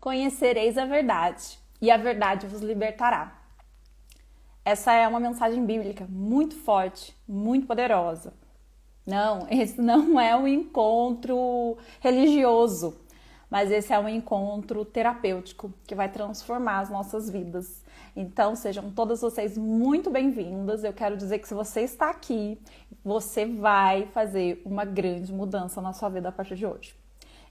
Conhecereis a verdade, e a verdade vos libertará. Essa é uma mensagem bíblica muito forte, muito poderosa. Não, esse não é um encontro religioso, mas esse é um encontro terapêutico que vai transformar as nossas vidas. Então, sejam todas vocês muito bem-vindas. Eu quero dizer que se você está aqui, você vai fazer uma grande mudança na sua vida a partir de hoje.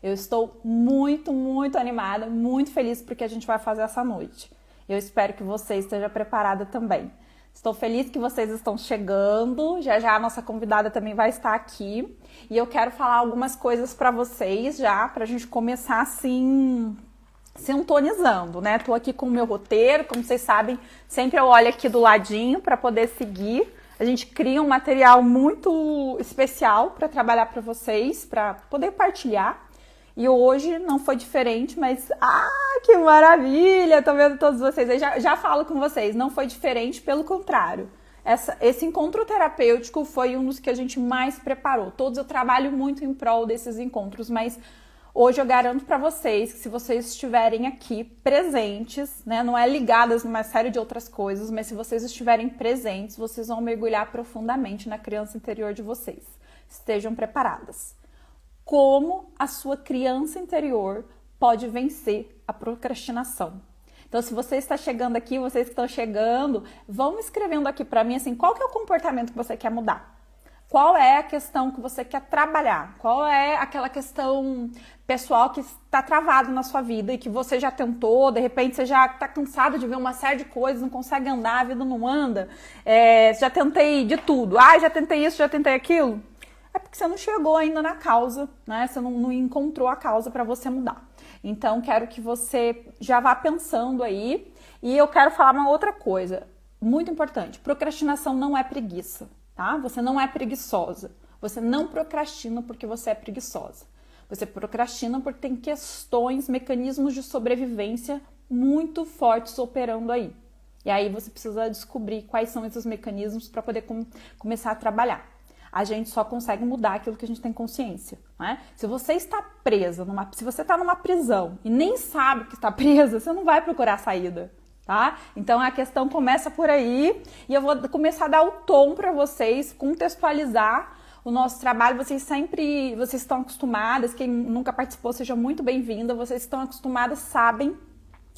Eu estou muito animada, muito feliz porque a gente vai fazer essa noite. Eu espero que você esteja preparada também. Estou feliz que vocês estão chegando, já a nossa convidada também vai estar aqui. E eu quero falar algumas coisas para vocês já, para a gente começar assim, sintonizando, né? Tô aqui com o meu roteiro, como vocês sabem, sempre eu olho aqui do ladinho para poder seguir. A gente cria um material muito especial para trabalhar para vocês, para poder partilhar. E hoje não foi diferente, mas que maravilha! Tô vendo todos vocês aí, já falo com vocês, não foi diferente, pelo contrário. Esse encontro terapêutico foi um dos que a gente mais preparou. Todos eu trabalho muito em prol desses encontros, mas hoje eu garanto para vocês que se vocês estiverem aqui presentes, né, não é ligadas numa série de outras coisas, mas se vocês estiverem presentes, vocês vão mergulhar profundamente na criança interior de vocês. Estejam preparadas. Como a sua criança interior pode vencer a procrastinação. Então, se você está chegando aqui, vocês que estão chegando, vão escrevendo aqui para mim assim, qual que é o comportamento que você quer mudar? Qual é a questão que você quer trabalhar? Qual é aquela questão pessoal que está travado na sua vida e que você já tentou, de repente você já está cansado de ver uma série de coisas, não consegue andar, a vida não anda, já tentei de tudo, já tentei isso, já tentei aquilo. É porque você não chegou ainda na causa, né? Você não encontrou a causa para você mudar. Então, quero que você já vá pensando aí. E eu quero falar uma outra coisa, muito importante. Procrastinação não é preguiça, tá? Você não é preguiçosa. Você não procrastina porque você é preguiçosa. Você procrastina porque tem questões, mecanismos de sobrevivência muito fortes operando aí. E aí você precisa descobrir quais são esses mecanismos para poder começar a trabalhar. A gente só consegue mudar aquilo que a gente tem consciência, né? Se você está presa, se você está numa prisão e nem sabe que está presa, você não vai procurar saída, tá? Então a questão começa por aí e eu vou começar a dar o tom para vocês, contextualizar o nosso trabalho. Vocês estão acostumadas, quem nunca participou, seja muito bem-vinda, vocês estão acostumadas, sabem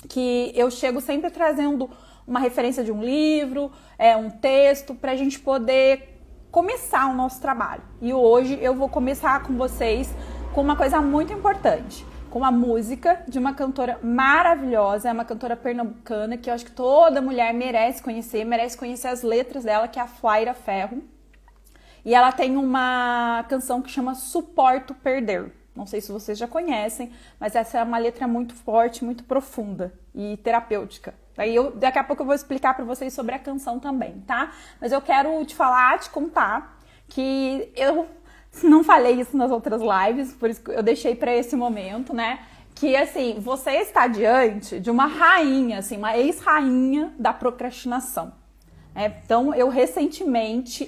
que eu chego sempre trazendo uma referência de um livro, um texto, para a gente poder começar o nosso trabalho. E hoje eu vou começar com vocês com uma coisa muito importante, com a música de uma cantora maravilhosa, é uma cantora pernambucana que eu acho que toda mulher merece conhecer as letras dela, que é a Flaira Ferro. E ela tem uma canção que chama Suporto Perder. Não sei se vocês já conhecem, mas essa é uma letra muito forte, muito profunda e terapêutica. Daqui a pouco eu vou explicar para vocês sobre a canção também, tá? Mas eu quero te contar que eu não falei isso nas outras lives, por isso que eu deixei para esse momento, né? Que assim, você está diante de uma rainha, assim, uma ex-rainha da procrastinação. Então, eu recentemente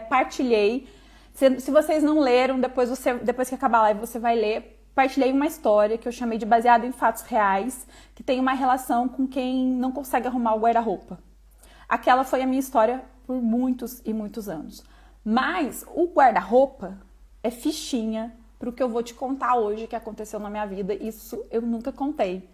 partilhei. Se vocês não leram, depois que acabar a live você vai ler. Partilhei uma história que eu chamei de baseado em fatos reais, que tem uma relação com quem não consegue arrumar o guarda-roupa. Aquela foi a minha história por muitos e muitos anos. Mas o guarda-roupa é fichinha para o que eu vou te contar hoje que aconteceu na minha vida. Isso eu nunca contei.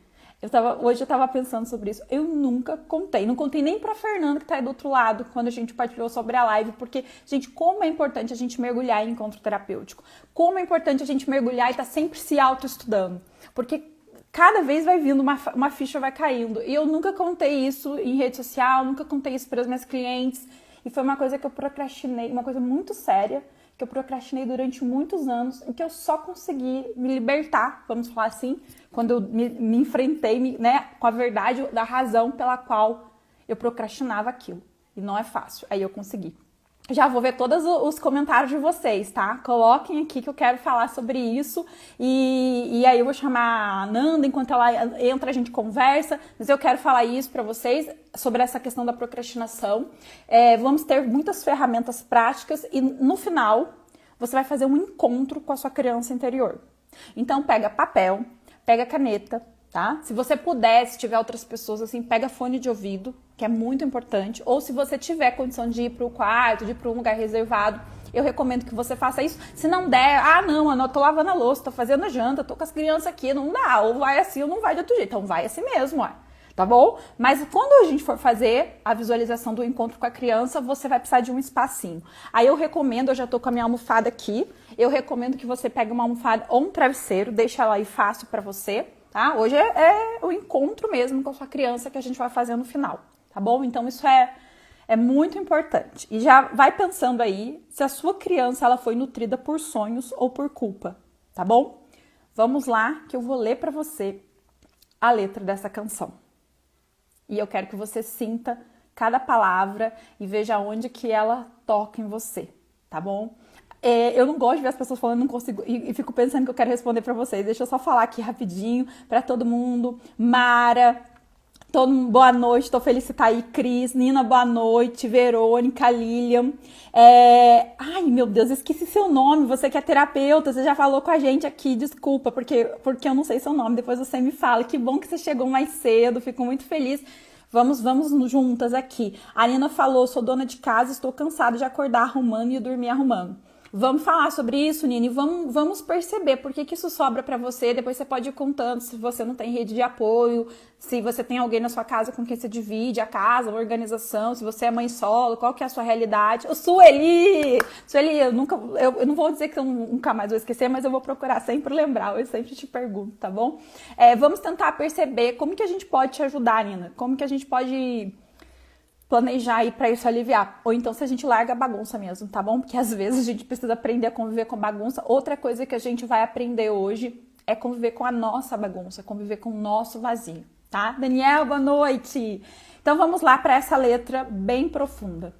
Hoje eu estava pensando sobre isso. Eu nunca contei. Não contei nem pra Fernanda, que tá aí do outro lado, quando a gente partilhou sobre a live. Porque, gente, como é importante a gente mergulhar em encontro terapêutico. Como é importante a gente mergulhar e estar sempre se autoestudando. Porque cada vez vai vindo, uma ficha vai caindo. E eu nunca contei isso em rede social, nunca contei isso para as minhas clientes. E foi uma coisa que eu procrastinei, uma coisa muito séria, que eu procrastinei durante muitos anos e que eu só consegui me libertar, vamos falar assim, quando eu me enfrentei, né, com a verdade da razão pela qual eu procrastinava aquilo. E não é fácil. Aí eu consegui. Já vou ver todos os comentários de vocês, tá? Coloquem aqui que eu quero falar sobre isso. E aí eu vou chamar a Nanda, enquanto ela entra a gente conversa. Mas eu quero falar isso pra vocês, sobre essa questão da procrastinação. Vamos ter muitas ferramentas práticas e no final você vai fazer um encontro com a sua criança interior. Então pega papel, pega caneta, tá? Se você puder, se tiver outras pessoas assim, pega fone de ouvido, que é muito importante. Ou se você tiver condição de ir para o quarto, de ir para um lugar reservado, eu recomendo que você faça isso. Se não der, não, eu tô lavando a louça, tô fazendo janta, tô com as crianças aqui, não dá. Ou vai assim ou não vai de outro jeito. Então vai assim mesmo, ó. Tá bom? Mas quando a gente for fazer a visualização do encontro com a criança, você vai precisar de um espacinho. Aí eu recomendo, eu já tô com a minha almofada aqui, eu recomendo que você pegue uma almofada ou um travesseiro, deixa ela aí fácil pra você, tá? Hoje é o encontro mesmo com a sua criança que a gente vai fazer no final, tá bom? Então isso é muito importante. E já vai pensando aí se a sua criança ela foi nutrida por sonhos ou por culpa, tá bom? Vamos lá que eu vou ler pra você a letra dessa canção. E eu quero que você sinta cada palavra e veja onde que ela toca em você, tá bom? Eu não gosto de ver as pessoas falando, não consigo, e fico pensando que eu quero responder pra vocês. Deixa eu só falar aqui rapidinho pra todo mundo. Mara, todo mundo, boa noite, tô feliz de estar aí. Cris, Nina, boa noite. Verônica, Lilian. Ai, meu Deus, esqueci seu nome. Você que é terapeuta, você já falou com a gente aqui, desculpa, porque eu não sei seu nome. Depois você me fala. Que bom que você chegou mais cedo, fico muito feliz. Vamos juntas aqui. A Nina falou, sou dona de casa, estou cansada de acordar arrumando e dormir arrumando. Vamos falar sobre isso, Nini, vamos perceber por que isso sobra pra você. Depois você pode ir contando se você não tem rede de apoio, se você tem alguém na sua casa com quem você divide a casa, a organização, se você é mãe solo, qual que é a sua realidade. Sueli, eu não vou dizer que eu nunca mais vou esquecer, mas eu vou procurar sempre lembrar, eu sempre te pergunto, tá bom? Vamos tentar perceber como que a gente pode te ajudar, Nina, como que a gente pode planejar aí pra isso aliviar. Ou então se a gente larga a bagunça mesmo, tá bom? Porque às vezes a gente precisa aprender a conviver com a bagunça. Outra coisa que a gente vai aprender hoje é conviver com a nossa bagunça, conviver com o nosso vazio, tá? Daniel, boa noite! Então vamos lá para essa letra bem profunda,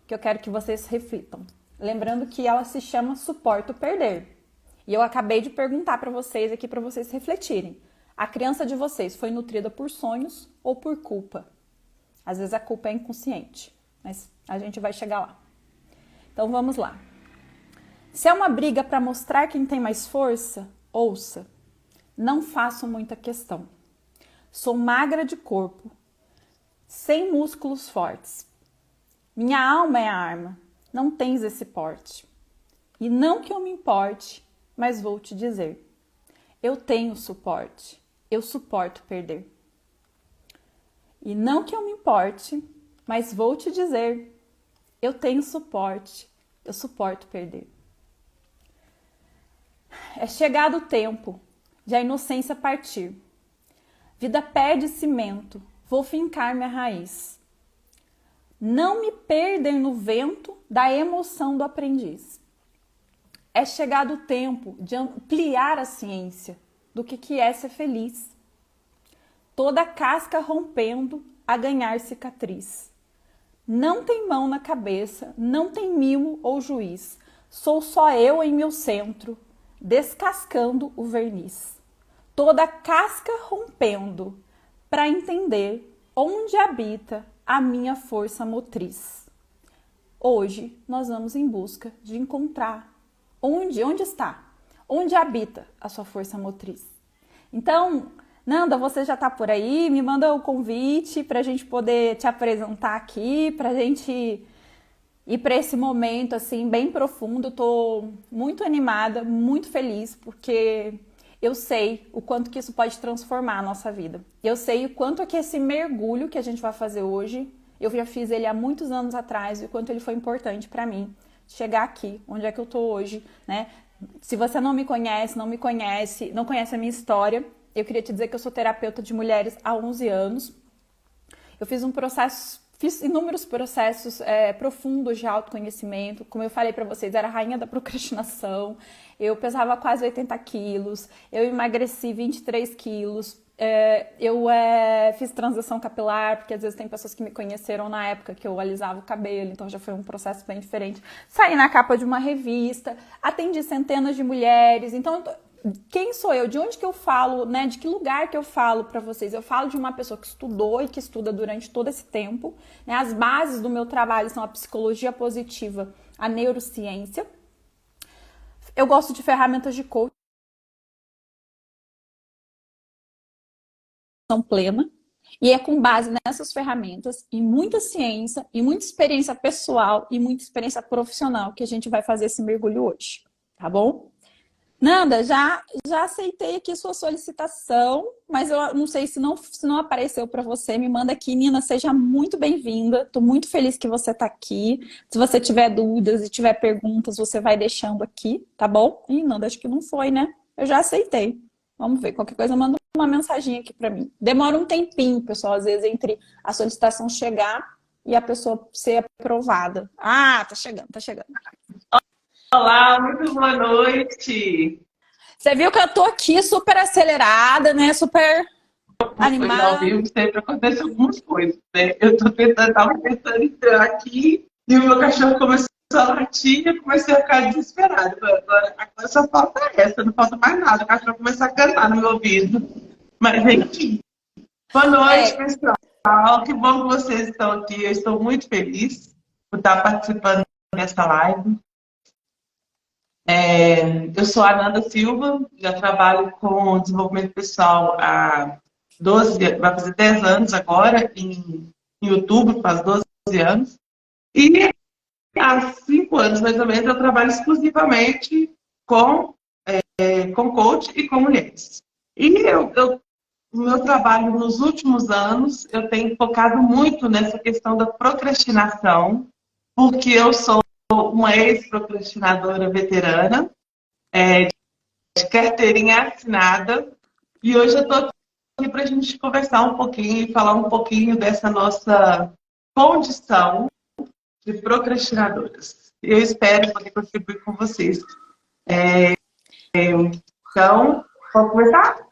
que eu quero que vocês reflitam. Lembrando que ela se chama Suporto Perder. E eu acabei de perguntar para vocês aqui, para vocês refletirem. A criança de vocês foi nutrida por sonhos ou por culpa? Às vezes a culpa é inconsciente, mas a gente vai chegar lá. Então vamos lá. Se é uma briga para mostrar quem tem mais força, ouça. Não faço muita questão. Sou magra de corpo, sem músculos fortes. Minha alma é a arma, não tens esse porte. E não que eu me importe, mas vou te dizer. Eu tenho suporte, eu suporto perder. E não que eu me importe, mas vou te dizer, eu tenho suporte, eu suporto perder. É chegado o tempo de a inocência partir. Vida perde cimento, vou fincar minha raiz. Não me perder no vento da emoção do aprendiz. É chegado o tempo de ampliar a ciência do que é ser feliz. Toda casca rompendo a ganhar cicatriz. Não tem mão na cabeça, não tem mimo ou juiz. Sou só eu em meu centro, descascando o verniz. Toda casca rompendo, para entender onde habita a minha força motriz. Hoje nós vamos em busca de encontrar onde está, onde habita a sua força motriz. Então, Nanda, você já tá por aí? Me manda o convite pra gente poder te apresentar aqui, pra gente ir pra esse momento assim bem profundo. Tô muito animada, muito feliz, porque eu sei o quanto que isso pode transformar a nossa vida. Eu sei o quanto que esse mergulho que a gente vai fazer hoje, eu já fiz ele há muitos anos atrás, e o quanto ele foi importante pra mim chegar aqui, onde é que eu tô hoje, né? Se você não me conhece, não conhece a minha história, eu queria te dizer que eu sou terapeuta de mulheres há 11 anos. Eu fiz inúmeros processos profundos de autoconhecimento. Como eu falei pra vocês, era a rainha da procrastinação. Eu pesava quase 80 quilos. Eu emagreci 23 quilos. Eu fiz transição capilar, porque às vezes tem pessoas que me conheceram na época que eu alisava o cabelo, então já foi um processo bem diferente. Saí na capa de uma revista, atendi centenas de mulheres, então quem sou eu? De onde que eu falo, né? De que lugar que eu falo para vocês? Eu falo de uma pessoa que estudou e que estuda durante todo esse tempo, né? As bases do meu trabalho são a psicologia positiva, a neurociência. Eu gosto de ferramentas de coaching. conexão plena. E é com base nessas ferramentas e muita ciência e muita experiência pessoal e muita experiência profissional que a gente vai fazer esse mergulho hoje, tá bom? Nanda, já aceitei aqui sua solicitação, mas eu não sei se não apareceu para você, me manda aqui. Nina, seja muito bem-vinda. Estou muito feliz que você está aqui. Se você tiver dúvidas e tiver perguntas, você vai deixando aqui, tá bom? Ih, Nanda, acho que não foi, né? Eu já aceitei. Vamos ver, qualquer coisa manda uma mensaginha aqui para mim. Demora um tempinho, pessoal, às vezes entre a solicitação chegar e a pessoa ser aprovada. Ah, tá chegando, tá chegando. Olá, muito boa noite. Você viu que eu tô aqui super acelerada, né? Super animada. Ao vivo sempre acontece algumas coisas, né? Tava tentando entrar aqui e o meu cachorro começou a latir e eu comecei a ficar desesperada. Agora só falta essa, não falta mais nada. O cachorro começou a cantar no meu ouvido. Mas enfim. Boa noite, pessoal. Que bom que vocês estão aqui. Eu estou muito feliz por estar participando dessa live. Eu sou a Nanda Silva, já trabalho com desenvolvimento pessoal há 12, vai fazer 10 anos agora, em outubro, faz 12 anos. E há 5 anos, mais ou menos, eu trabalho exclusivamente com coach e com mulheres. E o meu trabalho nos últimos anos, eu tenho focado muito nessa questão da procrastinação, porque eu sou uma ex-procrastinadora veterana, de carteirinha assinada, e hoje eu estou aqui para a gente conversar um pouquinho e falar um pouquinho dessa nossa condição de procrastinadoras. Eu espero poder contribuir com vocês. Então, vamos começar?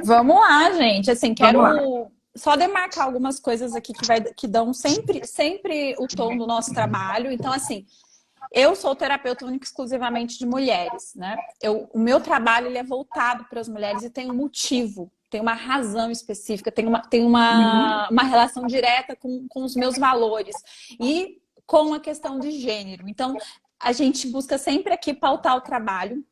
Vamos lá, gente. Assim, quero só demarcar algumas coisas aqui que dão sempre o tom do nosso trabalho. Então, assim, eu sou terapeuta única exclusivamente de mulheres, né? O meu trabalho ele é voltado para as mulheres e tem um motivo, tem uma razão específica, tem uma relação direta com os meus valores e com a questão de gênero. Então, a gente busca sempre aqui pautar o trabalho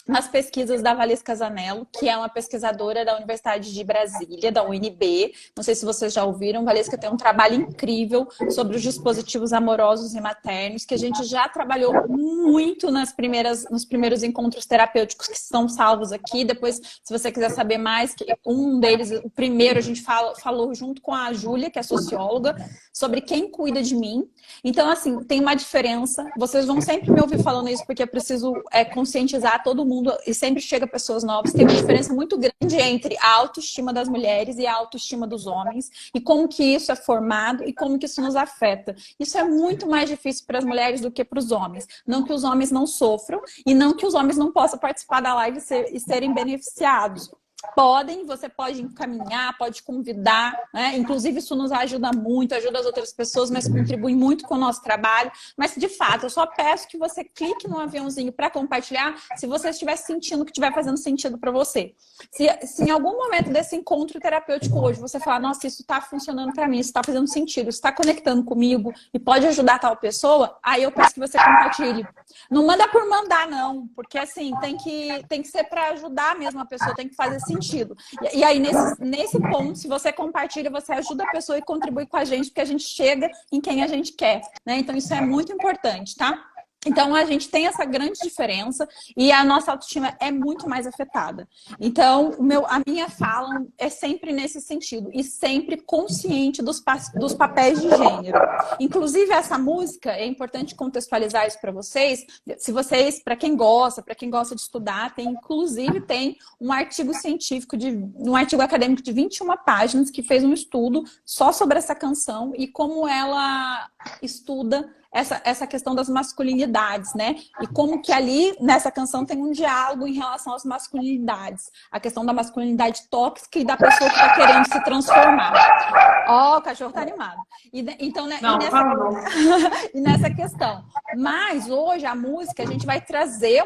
nas pesquisas da Valesca Zanello, que é uma pesquisadora da Universidade de Brasília, da UNB. Não sei se vocês já ouviram, Valesca tem um trabalho incrível sobre os dispositivos amorosos e maternos, que a gente já trabalhou muito nos primeiros encontros terapêuticos que estão salvos aqui. Depois, se você quiser saber mais, que um deles, o primeiro, a gente falou junto com a Júlia, que é socióloga, sobre quem cuida de mim. Então, assim, tem uma diferença. Vocês vão sempre me ouvir falando isso, porque eu preciso conscientizar todo mundo, e sempre chega pessoas novas. Tem uma diferença muito grande entre a autoestima das mulheres e a autoestima dos homens, e como que isso é formado e como que isso nos afeta. Isso é muito mais difícil para as mulheres do que para os homens. Não que os homens não sofram e não que os homens não possam participar da live e serem beneficiados. Você pode encaminhar, pode convidar, né? Inclusive isso nos ajuda muito, ajuda as outras pessoas, mas contribui muito com o nosso trabalho. Mas, de fato, eu só peço que você clique no aviãozinho para compartilhar se você estiver sentindo que estiver fazendo sentido para você. Se em algum momento desse encontro terapêutico hoje você falar, nossa, isso está funcionando para mim, isso está fazendo sentido, isso está conectando comigo e pode ajudar tal pessoa, aí eu peço que você compartilhe. Não manda por mandar, não, porque assim, tem que ser para ajudar mesmo a pessoa, tem que fazer sentido. E aí, nesse ponto, se você compartilha, você ajuda a pessoa e contribui com a gente, porque a gente chega em quem a gente quer, né? Então, isso é muito importante, tá? Então, a gente tem essa grande diferença e a nossa autoestima é muito mais afetada. Então, a minha fala é sempre nesse sentido e sempre consciente dos papéis de gênero. Inclusive, essa música, é importante contextualizar isso para vocês. Se vocês, para quem gosta de estudar, inclusive tem um artigo científico, um artigo acadêmico de 21 páginas que fez um estudo só sobre essa canção e como ela estuda essa questão das masculinidades, né? E como que ali, nessa canção, tem um diálogo em relação às masculinidades. A questão da masculinidade tóxica e da pessoa que está querendo se transformar. Ó, o cachorro tá animado. Então, né, e nessa questão. Mas hoje, a música, a gente vai trazer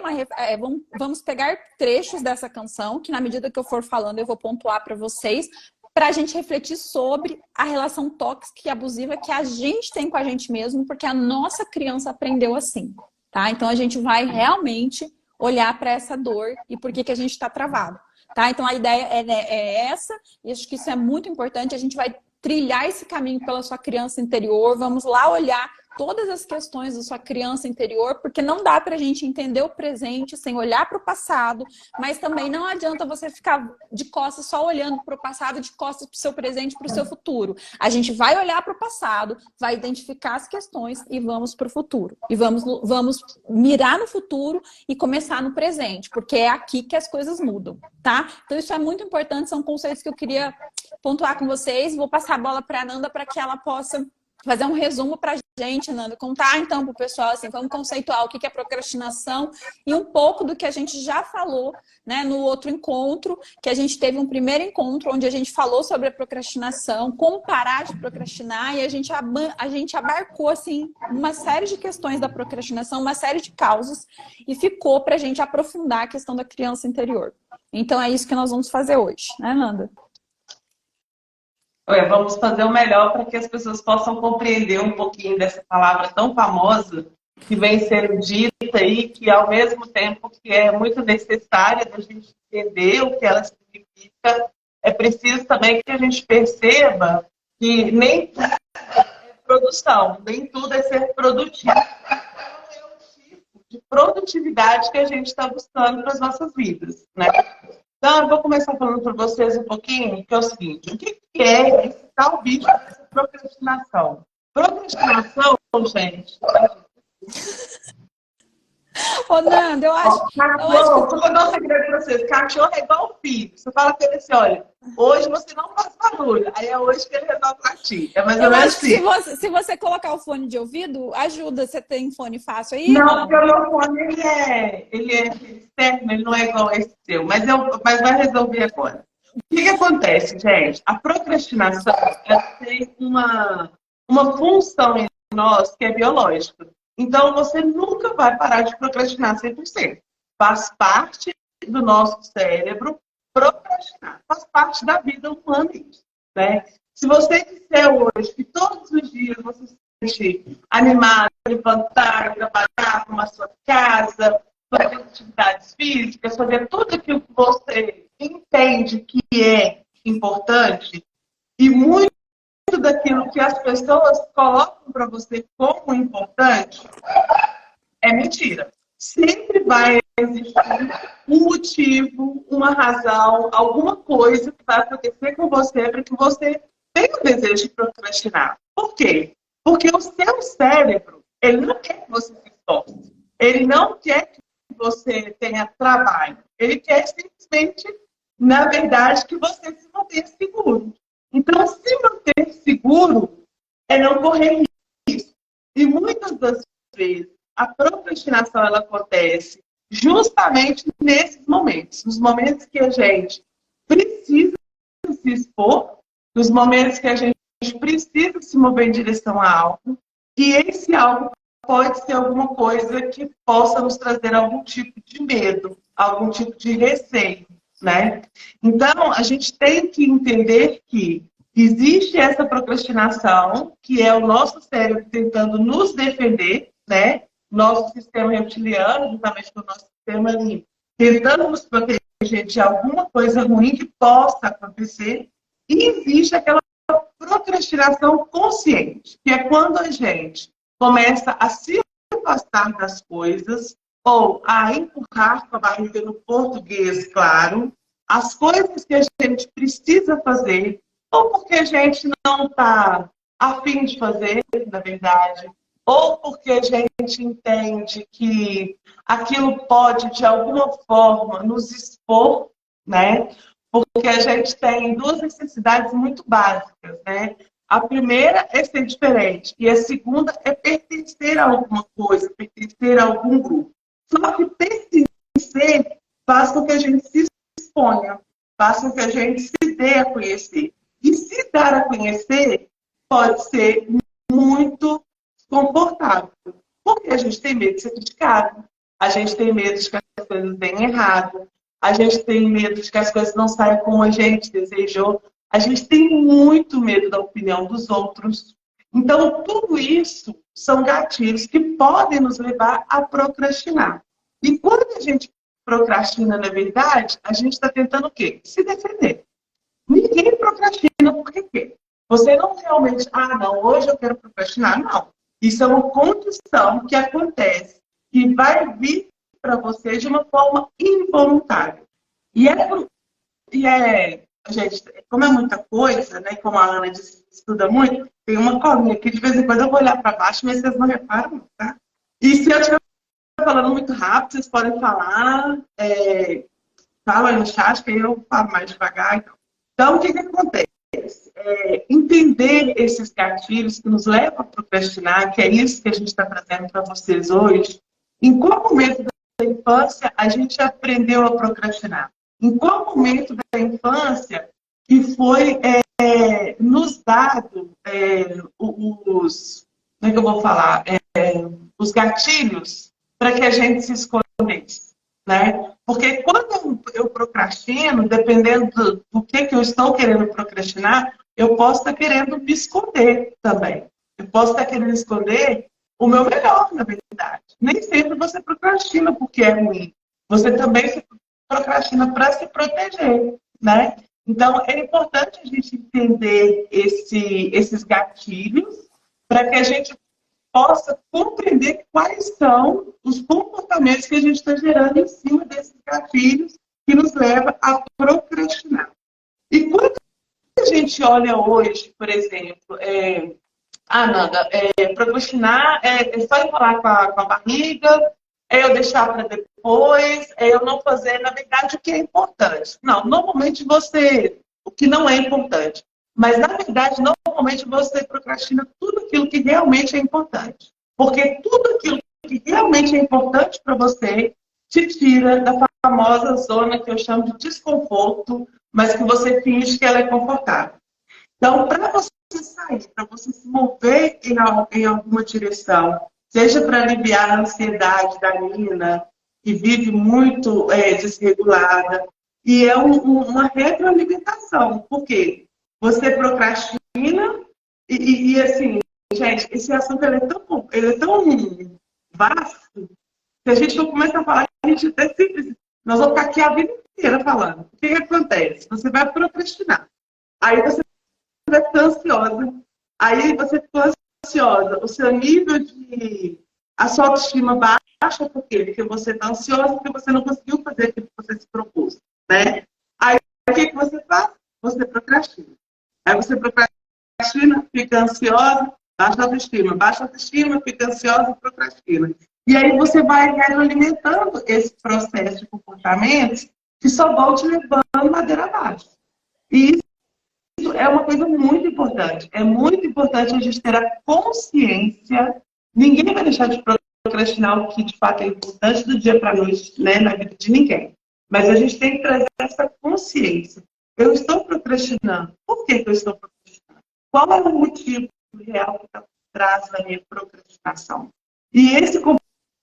vamos pegar trechos dessa canção, que na medida que eu for falando, eu vou pontuar para vocês, para a gente refletir sobre a relação tóxica e abusiva que a gente tem com a gente mesmo, porque a nossa criança aprendeu assim, tá? Então, a gente vai realmente olhar para essa dor e por que a gente está travado. Tá? Então a ideia é essa, e acho que isso é muito importante. A gente vai trilhar esse caminho pela sua criança interior, vamos lá olhar todas as questões da sua criança interior, porque não dá pra gente entender o presente sem olhar para o passado, mas também não adianta você ficar de costas só olhando para o passado, de costas para o seu presente, para o seu futuro. A gente vai olhar para o passado, vai identificar as questões e vamos para o futuro. E vamos mirar no futuro e começar no presente, porque é aqui que as coisas mudam, tá? Então isso é muito importante, são conceitos que eu queria pontuar com vocês. Vou passar a bola para a Nanda para que ela possa fazer um resumo para a gente, Nanda, contar então para o pessoal, assim, vamos conceituar o que é procrastinação e um pouco do que a gente já falou, né, no outro encontro, que a gente teve um primeiro encontro onde a gente falou sobre a procrastinação, como parar de procrastinar, e a gente abarcou, assim, uma série de questões da procrastinação, uma série de causas, e ficou para a gente aprofundar a questão da criança interior. Então é isso que nós vamos fazer hoje, né, Nanda? Vamos fazer o melhor para que as pessoas possam compreender um pouquinho dessa palavra tão famosa que vem sendo dita aí, que ao mesmo tempo que é muito necessária da gente entender o que ela significa, é preciso também que a gente perceba que nem tudo é produção, nem tudo é ser produtivo. Qual é o tipo de produtividade que a gente está buscando para as nossas vidas, né? Então, eu vou começar falando para vocês um pouquinho, que é o seguinte, o que é esse tal bicho dessa procrastinação? Procrastinação, gente... Ô, Nanda, eu acho que... Vou contar um segredo para vocês. Cachorro é igual filho. Você fala para ele assim, olha, hoje você não faz barulho. Aí é hoje que ele resolve latir. É mais ou menos assim. Se você colocar o fone de ouvido, ajuda. Você tem fone fácil aí? Não, porque o meu fone, ele é externo, ele não é igual esse seu. Mas vai resolver agora. O que acontece, gente? A procrastinação, ela tem uma função em nós que é biológica. Então, você nunca vai parar de procrastinar 100%. Faz parte do nosso cérebro procrastinar. Faz parte da vida humana isso, né? Se você disser hoje que todos os dias você se sente animado, levantar, trabalhar, arrumar a sua casa, fazer atividades físicas, fazer tudo aquilo que você entende que é importante, e muito daquilo que as pessoas colocam para você como importante é mentira. Sempre vai existir um motivo, uma razão, alguma coisa que vai acontecer com você para que você tenha o desejo de procrastinar. Por quê? Porque o seu cérebro, ele não quer que você se esforce. Ele não quer que você tenha trabalho. Ele quer simplesmente, na verdade, que você se mantenha seguro. Então, se manter seguro é não correr risco. E muitas das vezes, a procrastinação ela acontece justamente nesses momentos. Nos momentos que a gente precisa se expor, nos momentos que a gente precisa se mover em direção a algo, e esse algo pode ser alguma coisa que possa nos trazer algum tipo de medo, algum tipo de receio, né? Então, a gente tem que entender que existe essa procrastinação, que é o nosso cérebro tentando nos defender, né? Nosso sistema reptiliano, juntamente com o nosso sistema limpo, tentando nos proteger de alguma coisa ruim que possa acontecer. E existe aquela procrastinação consciente, que é quando a gente começa a se afastar das coisas ou a empurrar com a barriga no português, claro, as coisas que a gente precisa fazer, ou porque a gente não está a fim de fazer, na verdade, ou porque a gente entende que aquilo pode, de alguma forma, nos expor, né? Porque a gente tem duas necessidades muito básicas, né? A primeira é ser diferente e a segunda é pertencer a alguma coisa, pertencer a algum grupo. Só que pertencer faz com que a gente se exponha, faz com que a gente se dê a conhecer. E se dar a conhecer pode ser muito confortável, porque a gente tem medo de ser criticado, a gente tem medo de que as coisas deem errado, a gente tem medo de que as coisas não saiam como a gente desejou, a gente tem muito medo da opinião dos outros. Então, tudo isso são gatilhos que podem nos levar a procrastinar. E quando a gente procrastina, na verdade, a gente está tentando o quê? Se defender. Ninguém procrastina por quê? Você não realmente, não, hoje eu quero procrastinar. Não. Isso é uma condição que acontece, que vai vir para você de uma forma involuntária. Gente, como é muita coisa, né? Como a Ana disse, estuda muito, tem uma colinha que de vez em quando eu vou olhar para baixo, mas vocês não reparam, tá? E se eu estiver falando muito rápido, vocês podem falar, fala aí no chat, que aí eu falo mais devagar. Então, o que acontece? Entender esses gatilhos que nos levam a procrastinar, que é isso que a gente está trazendo para vocês hoje. Em qual momento da infância a gente aprendeu a procrastinar? Em qual momento da infância que foi nos dado como é que eu vou falar? Os gatilhos para que a gente se escondesse, né? Porque quando eu procrastino, dependendo do que eu estou querendo procrastinar, eu posso estar querendo me esconder também. Eu posso estar querendo esconder o meu melhor, na verdade. Nem sempre você procrastina porque é ruim. Você também se procrastina para se proteger, né? Então, é importante a gente entender esses gatilhos para que a gente possa compreender quais são os comportamentos que a gente está gerando em cima desses gatilhos que nos leva a procrastinar. E quando a gente olha hoje, por exemplo, Nanda, procrastinar é só enrolar com a barriga, eu deixar para depois, eu não fazer, na verdade, o que é importante. Não, normalmente o que não é importante. Mas, na verdade, normalmente você procrastina tudo aquilo que realmente é importante. Porque tudo aquilo que realmente é importante para você te tira da famosa zona que eu chamo de desconforto, mas que você finge que ela é confortável. Então, para você sair, para você se mover em alguma direção, seja para aliviar a ansiedade da Nina, que vive muito desregulada, e é uma retroalimentação. Por quê? Você procrastina e assim, gente, esse assunto ele é tão vasto que a gente não começa a falar, a gente até simples. Nós vamos ficar aqui a vida inteira falando. O que acontece? Você vai procrastinar. Aí você vai ficar ansiosa. Aí você ficou ansiosa. O seu nível a sua autoestima baixa, por quê? Porque você está ansiosa, porque você não conseguiu fazer aquilo que você se propôs, né? Aí o que você faz? Você procrastina. Aí você procrastina, fica ansiosa, baixa autoestima, fica ansiosa, procrastina. E aí você vai alimentando esse processo de comportamentos que só vão te levando ladeira abaixo. E isso é uma coisa muito importante. É muito importante a gente ter a consciência. Ninguém vai deixar de procrastinar o que de fato é importante do dia para a noite, né, na vida de ninguém. Mas a gente tem que trazer essa consciência. Eu estou procrastinando. Por que eu estou procrastinando? Qual é o motivo real que está por trás da minha procrastinação? E esse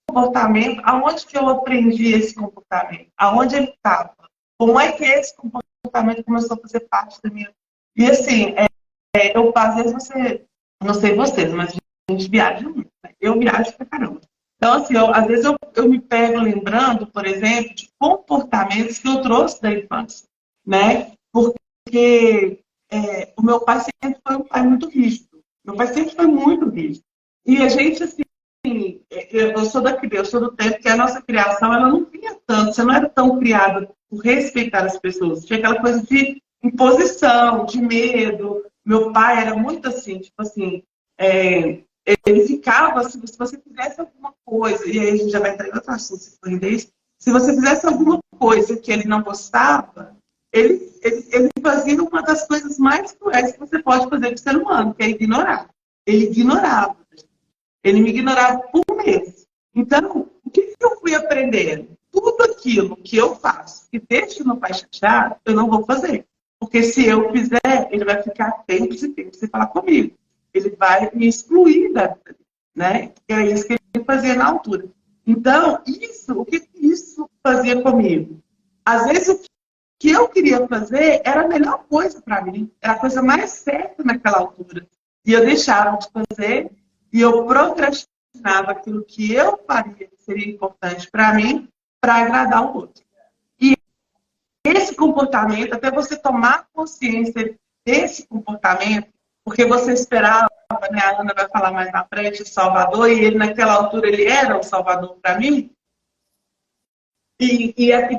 comportamento, aonde que eu aprendi esse comportamento? Aonde ele estava? Como é que esse comportamento começou a fazer parte da minha vida? E assim, às vezes não sei vocês, mas a gente viaja muito, né? Eu viajo pra caramba. Então, assim, às vezes eu me pego lembrando, por exemplo, de comportamentos que eu trouxe da infância, né? Porque o meu pai sempre foi um pai muito rígido. Meu pai sempre foi muito rígido. E a gente, assim, eu sou do tempo que a nossa criação, ela não vinha tanto, você não era tão criada por respeitar as pessoas. Tinha aquela coisa de imposição, de medo. Meu pai era muito assim, tipo assim, ele ficava assim, se você fizesse alguma coisa, e aí a gente já vai entrar em outro assunto, se você fizesse alguma coisa que ele não gostava, ele fazia uma das coisas mais cruéis que você pode fazer com o ser humano, que é ignorar. Ele ignorava. Ele me ignorava por mês. Então, o que eu fui aprendendo? Tudo aquilo que eu faço que deixa o meu pai chateado, eu não vou fazer. Porque se eu fizer, ele vai ficar tempos e tempos sem falar comigo. Ele vai me excluir da vida, né? Que é isso que ele fazia na altura. Então, o que isso fazia comigo? Às vezes, o que eu queria fazer era a melhor coisa para mim. Era a coisa mais certa naquela altura. E eu deixava de fazer e eu procrastinava aquilo que eu faria que seria importante para mim para agradar o outro. E esse comportamento, até você tomar consciência desse comportamento, porque você esperava, né, a Ana vai falar mais na frente, o Salvador, e ele naquela altura ele era o Salvador para mim, e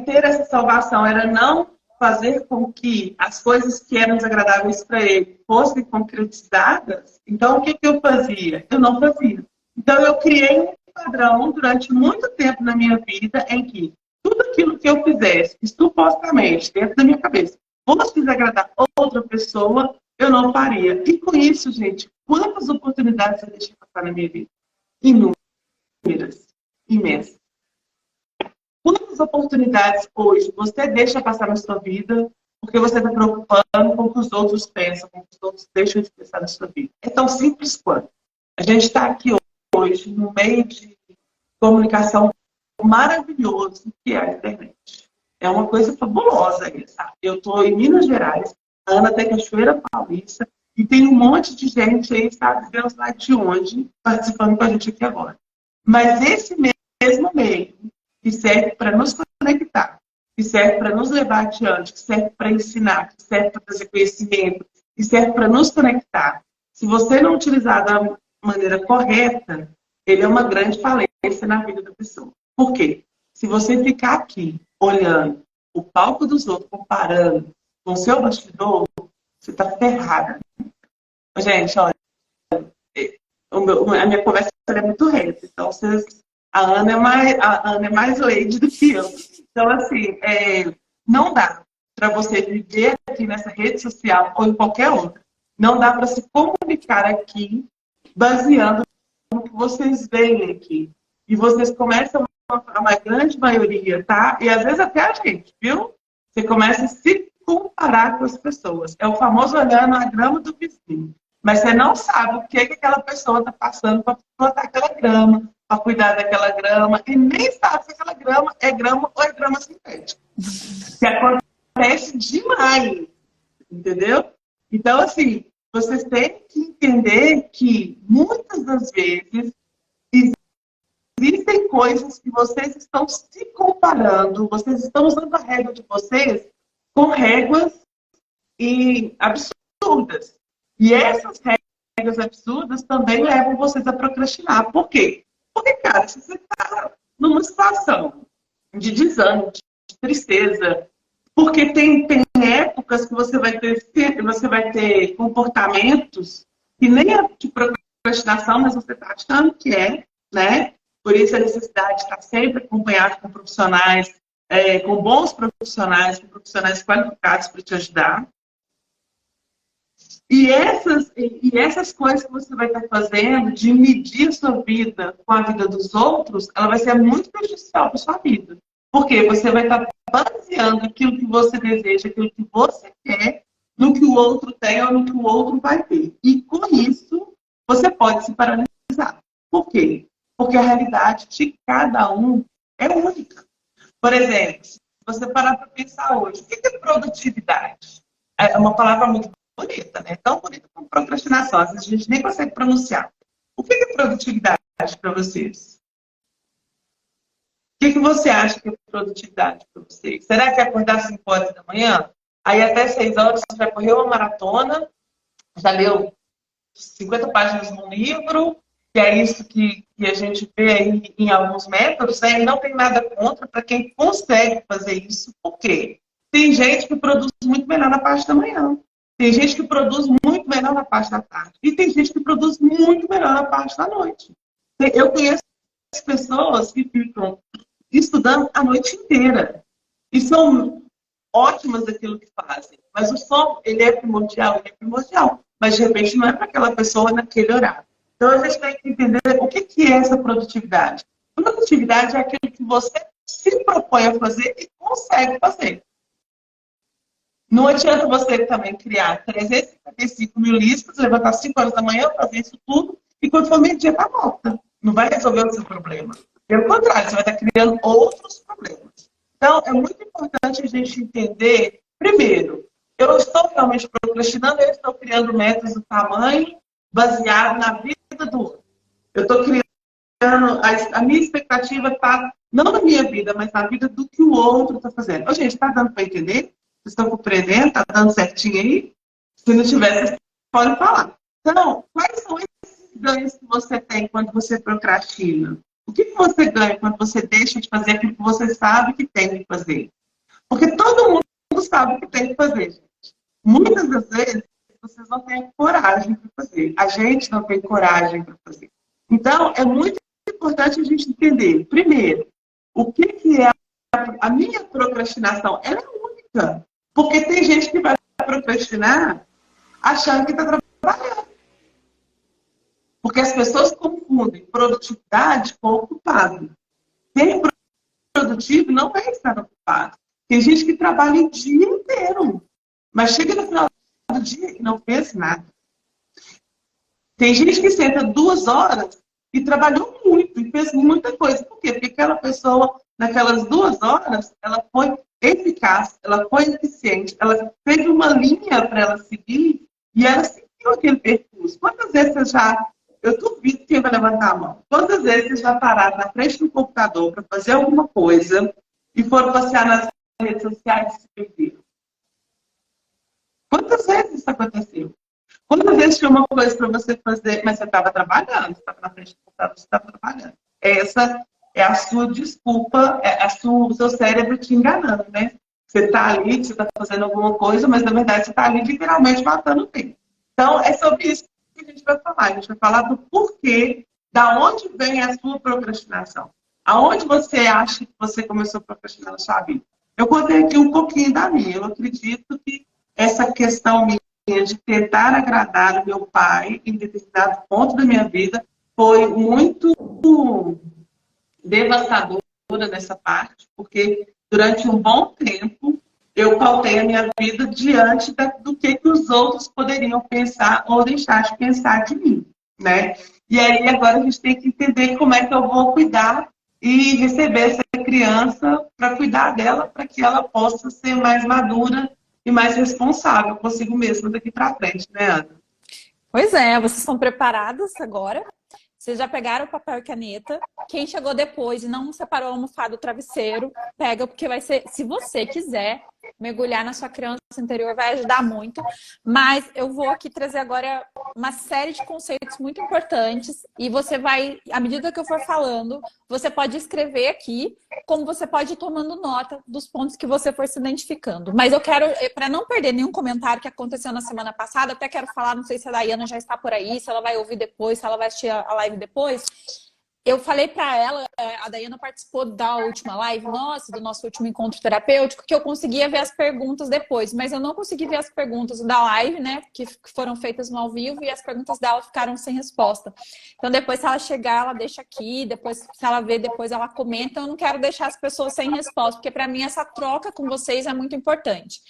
ter essa salvação era não fazer com que as coisas que eram desagradáveis para ele fossem concretizadas. Então, o que eu fazia? Eu não fazia. Então, eu criei um padrão durante muito tempo na minha vida em que tudo aquilo que eu fizesse, supostamente, dentro da minha cabeça, fosse desagradar outra pessoa, eu não faria. E com isso, gente, quantas oportunidades eu deixei passar na minha vida? Inúmeras, imensas. Quantas oportunidades hoje você deixa passar na sua vida porque você está preocupando com o que os outros pensam, com o que os outros deixam de pensar na sua vida? É tão simples quanto. A gente está aqui hoje no meio de comunicação maravilhoso que é a internet. É uma coisa fabulosa isso. Eu estou em Minas Gerais, a Ana tem Cachoeira Paulista, e tem um monte de gente aí, sabe Deus lá de onde, participando com a gente aqui agora. Mas esse mesmo meio, que serve para nos conectar, que serve para nos levar adiante, que serve para ensinar, que serve para trazer conhecimento, que serve para nos conectar. Se você não utilizar da maneira correta, ele é uma grande falência na vida da pessoa. Por quê? Se você ficar aqui olhando o palco dos outros, comparando com o seu bastidor, você está ferrada. Gente, olha, a minha conversa é muito reta, então a Ana é mais lady do que eu. Então, assim, não dá para você viver aqui nessa rede social ou em qualquer outra. Não dá para se comunicar aqui baseando no que vocês veem aqui. E vocês começam, a grande maioria, tá? E às vezes até a gente, viu? Você começa a se comparar com as pessoas. É o famoso olhando a grama do vizinho. Mas você não sabe o que aquela pessoa está passando para plantar aquela grama, para cuidar daquela grama, e nem sabe se aquela grama é grama ou é grama sintética. Que acontece demais, entendeu? Então, assim, vocês têm que entender que muitas das vezes existem coisas que vocês estão se comparando, vocês estão usando a régua de vocês com réguas absurdas. E essas regras absurdas também levam vocês a procrastinar. Por quê? Porque, cara, se você está numa situação de desânimo, de tristeza, porque tem épocas que você vai ter comportamentos que nem é de procrastinação, mas você está achando que é, né? Por isso a necessidade de estar sempre acompanhado com profissionais, com bons profissionais, com profissionais qualificados para te ajudar. E essas coisas que você vai estar fazendo, de medir a sua vida com a vida dos outros, ela vai ser muito prejudicial para a sua vida. Porque você vai estar baseando aquilo que você deseja, aquilo que você quer, no que o outro tem ou no que o outro vai ter. E com isso, você pode se paralisar. Por quê? Porque a realidade de cada um é única. Por exemplo, se você parar para pensar hoje, o que é produtividade? É uma palavra muito bonita, né? Tão bonita como procrastinação. Às vezes a gente nem consegue pronunciar. O que é produtividade para vocês? O que você acha que é produtividade para vocês? Será que é acordar às 5 horas da manhã? Aí até 6 horas você vai correr uma maratona, já leu 50 páginas num livro, que é isso que a gente vê aí em alguns métodos, né? E não tem nada contra para quem consegue fazer isso. Por quê? Tem gente que produz muito melhor na parte da manhã. Tem gente que produz muito melhor na parte da tarde. E tem gente que produz muito melhor na parte da noite. Eu conheço pessoas que ficam estudando a noite inteira. E são ótimas naquilo que fazem. Mas o sono, ele é primordial. Mas, de repente, não é para aquela pessoa naquele horário. Então, a gente tem que entender o que é essa produtividade. Produtividade é aquilo que você se propõe a fazer e consegue fazer. Não adianta você também criar 355 mil listas, levantar 5 horas da manhã, fazer isso tudo, e quando for meio-dia, está morta. Não vai resolver o seu problema. Pelo contrário, você vai estar criando outros problemas. Então, é muito importante a gente entender, primeiro, eu estou realmente procrastinando, eu estou criando metas do tamanho baseado na vida do outro. Eu estou criando a minha expectativa está não na minha vida, mas na vida do que o outro está fazendo. Ô, gente, está dando para entender? Vocês estão compreendendo? Está dando certinho aí? Se não tiver, vocês podem falar. Então, quais são esses ganhos que você tem quando você procrastina? O que você ganha quando você deixa de fazer aquilo que você sabe que tem que fazer? Porque todo mundo sabe o que tem que fazer, gente. Muitas das vezes, vocês não têm coragem para fazer. A gente não tem coragem para fazer. Então, é muito importante a gente entender, primeiro, o que é a minha procrastinação. Ela é única. Porque tem gente que vai procrastinar achando que está trabalhando. Porque as pessoas confundem produtividade com ocupado. Quem é produtivo não vai estar ocupado. Tem gente que trabalha o dia inteiro, mas chega no final do dia e não fez nada. Tem gente que senta 2 horas e trabalhou muito, e fez muita coisa. Por quê? Porque aquela pessoa, naquelas 2 horas, ela foi eficaz, ela foi eficiente, ela teve uma linha para ela seguir e ela seguiu aquele percurso. Quantas vezes você já... Eu duvido quem vai levantar a mão. Quantas vezes vocês já pararam na frente do computador para fazer alguma coisa e foram passear nas redes sociais e se perderam? Quantas vezes isso aconteceu? Quantas vezes tinha uma coisa para você fazer, mas você estava trabalhando, você estava na frente do computador, você estava trabalhando. Essa é a sua desculpa, o seu cérebro te enganando, né? Você está ali, você está fazendo alguma coisa, mas na verdade você está ali literalmente matando o tempo. Então, é sobre isso que a gente vai falar. A gente vai falar do porquê, da onde vem a sua procrastinação. Aonde você acha que você começou a procrastinar na sua vida? Eu contei aqui um pouquinho da minha. Eu acredito que essa questão minha de tentar agradar o meu pai em determinado ponto da minha vida foi muito devastadora nessa parte, porque durante um bom tempo eu pautei a minha vida diante do que os outros poderiam pensar ou deixar de pensar de mim, né? E aí agora a gente tem que entender como é que eu vou cuidar e receber essa criança para cuidar dela, para que ela possa ser mais madura e mais responsável consigo mesma daqui para frente, né, Ana? Pois é, vocês estão preparadas agora? Vocês já pegaram o papel e caneta. Quem chegou depois e não separou a almofada do travesseiro, pega, porque vai ser, se você quiser mergulhar na sua criança interior, vai ajudar muito. Mas eu vou aqui trazer agora uma série de conceitos muito importantes e você vai, à medida que eu for falando, você pode escrever aqui, como você pode ir tomando nota dos pontos que você for se identificando. Mas eu quero, para não perder nenhum comentário que aconteceu na semana passada, até quero falar, não sei se a Daiana já está por aí, se ela vai ouvir depois, se ela vai assistir a live depois. Eu falei para ela, a Daiana participou da última live nossa, do nosso último encontro terapêutico, que eu conseguia ver as perguntas depois, mas eu não consegui ver as perguntas da live, né, que foram feitas no ao vivo, e as perguntas dela ficaram sem resposta. Então depois, se ela chegar, ela deixa aqui, depois, se ela ver, depois ela comenta. Eu não quero deixar as pessoas sem resposta, porque para mim essa troca com vocês é muito importante.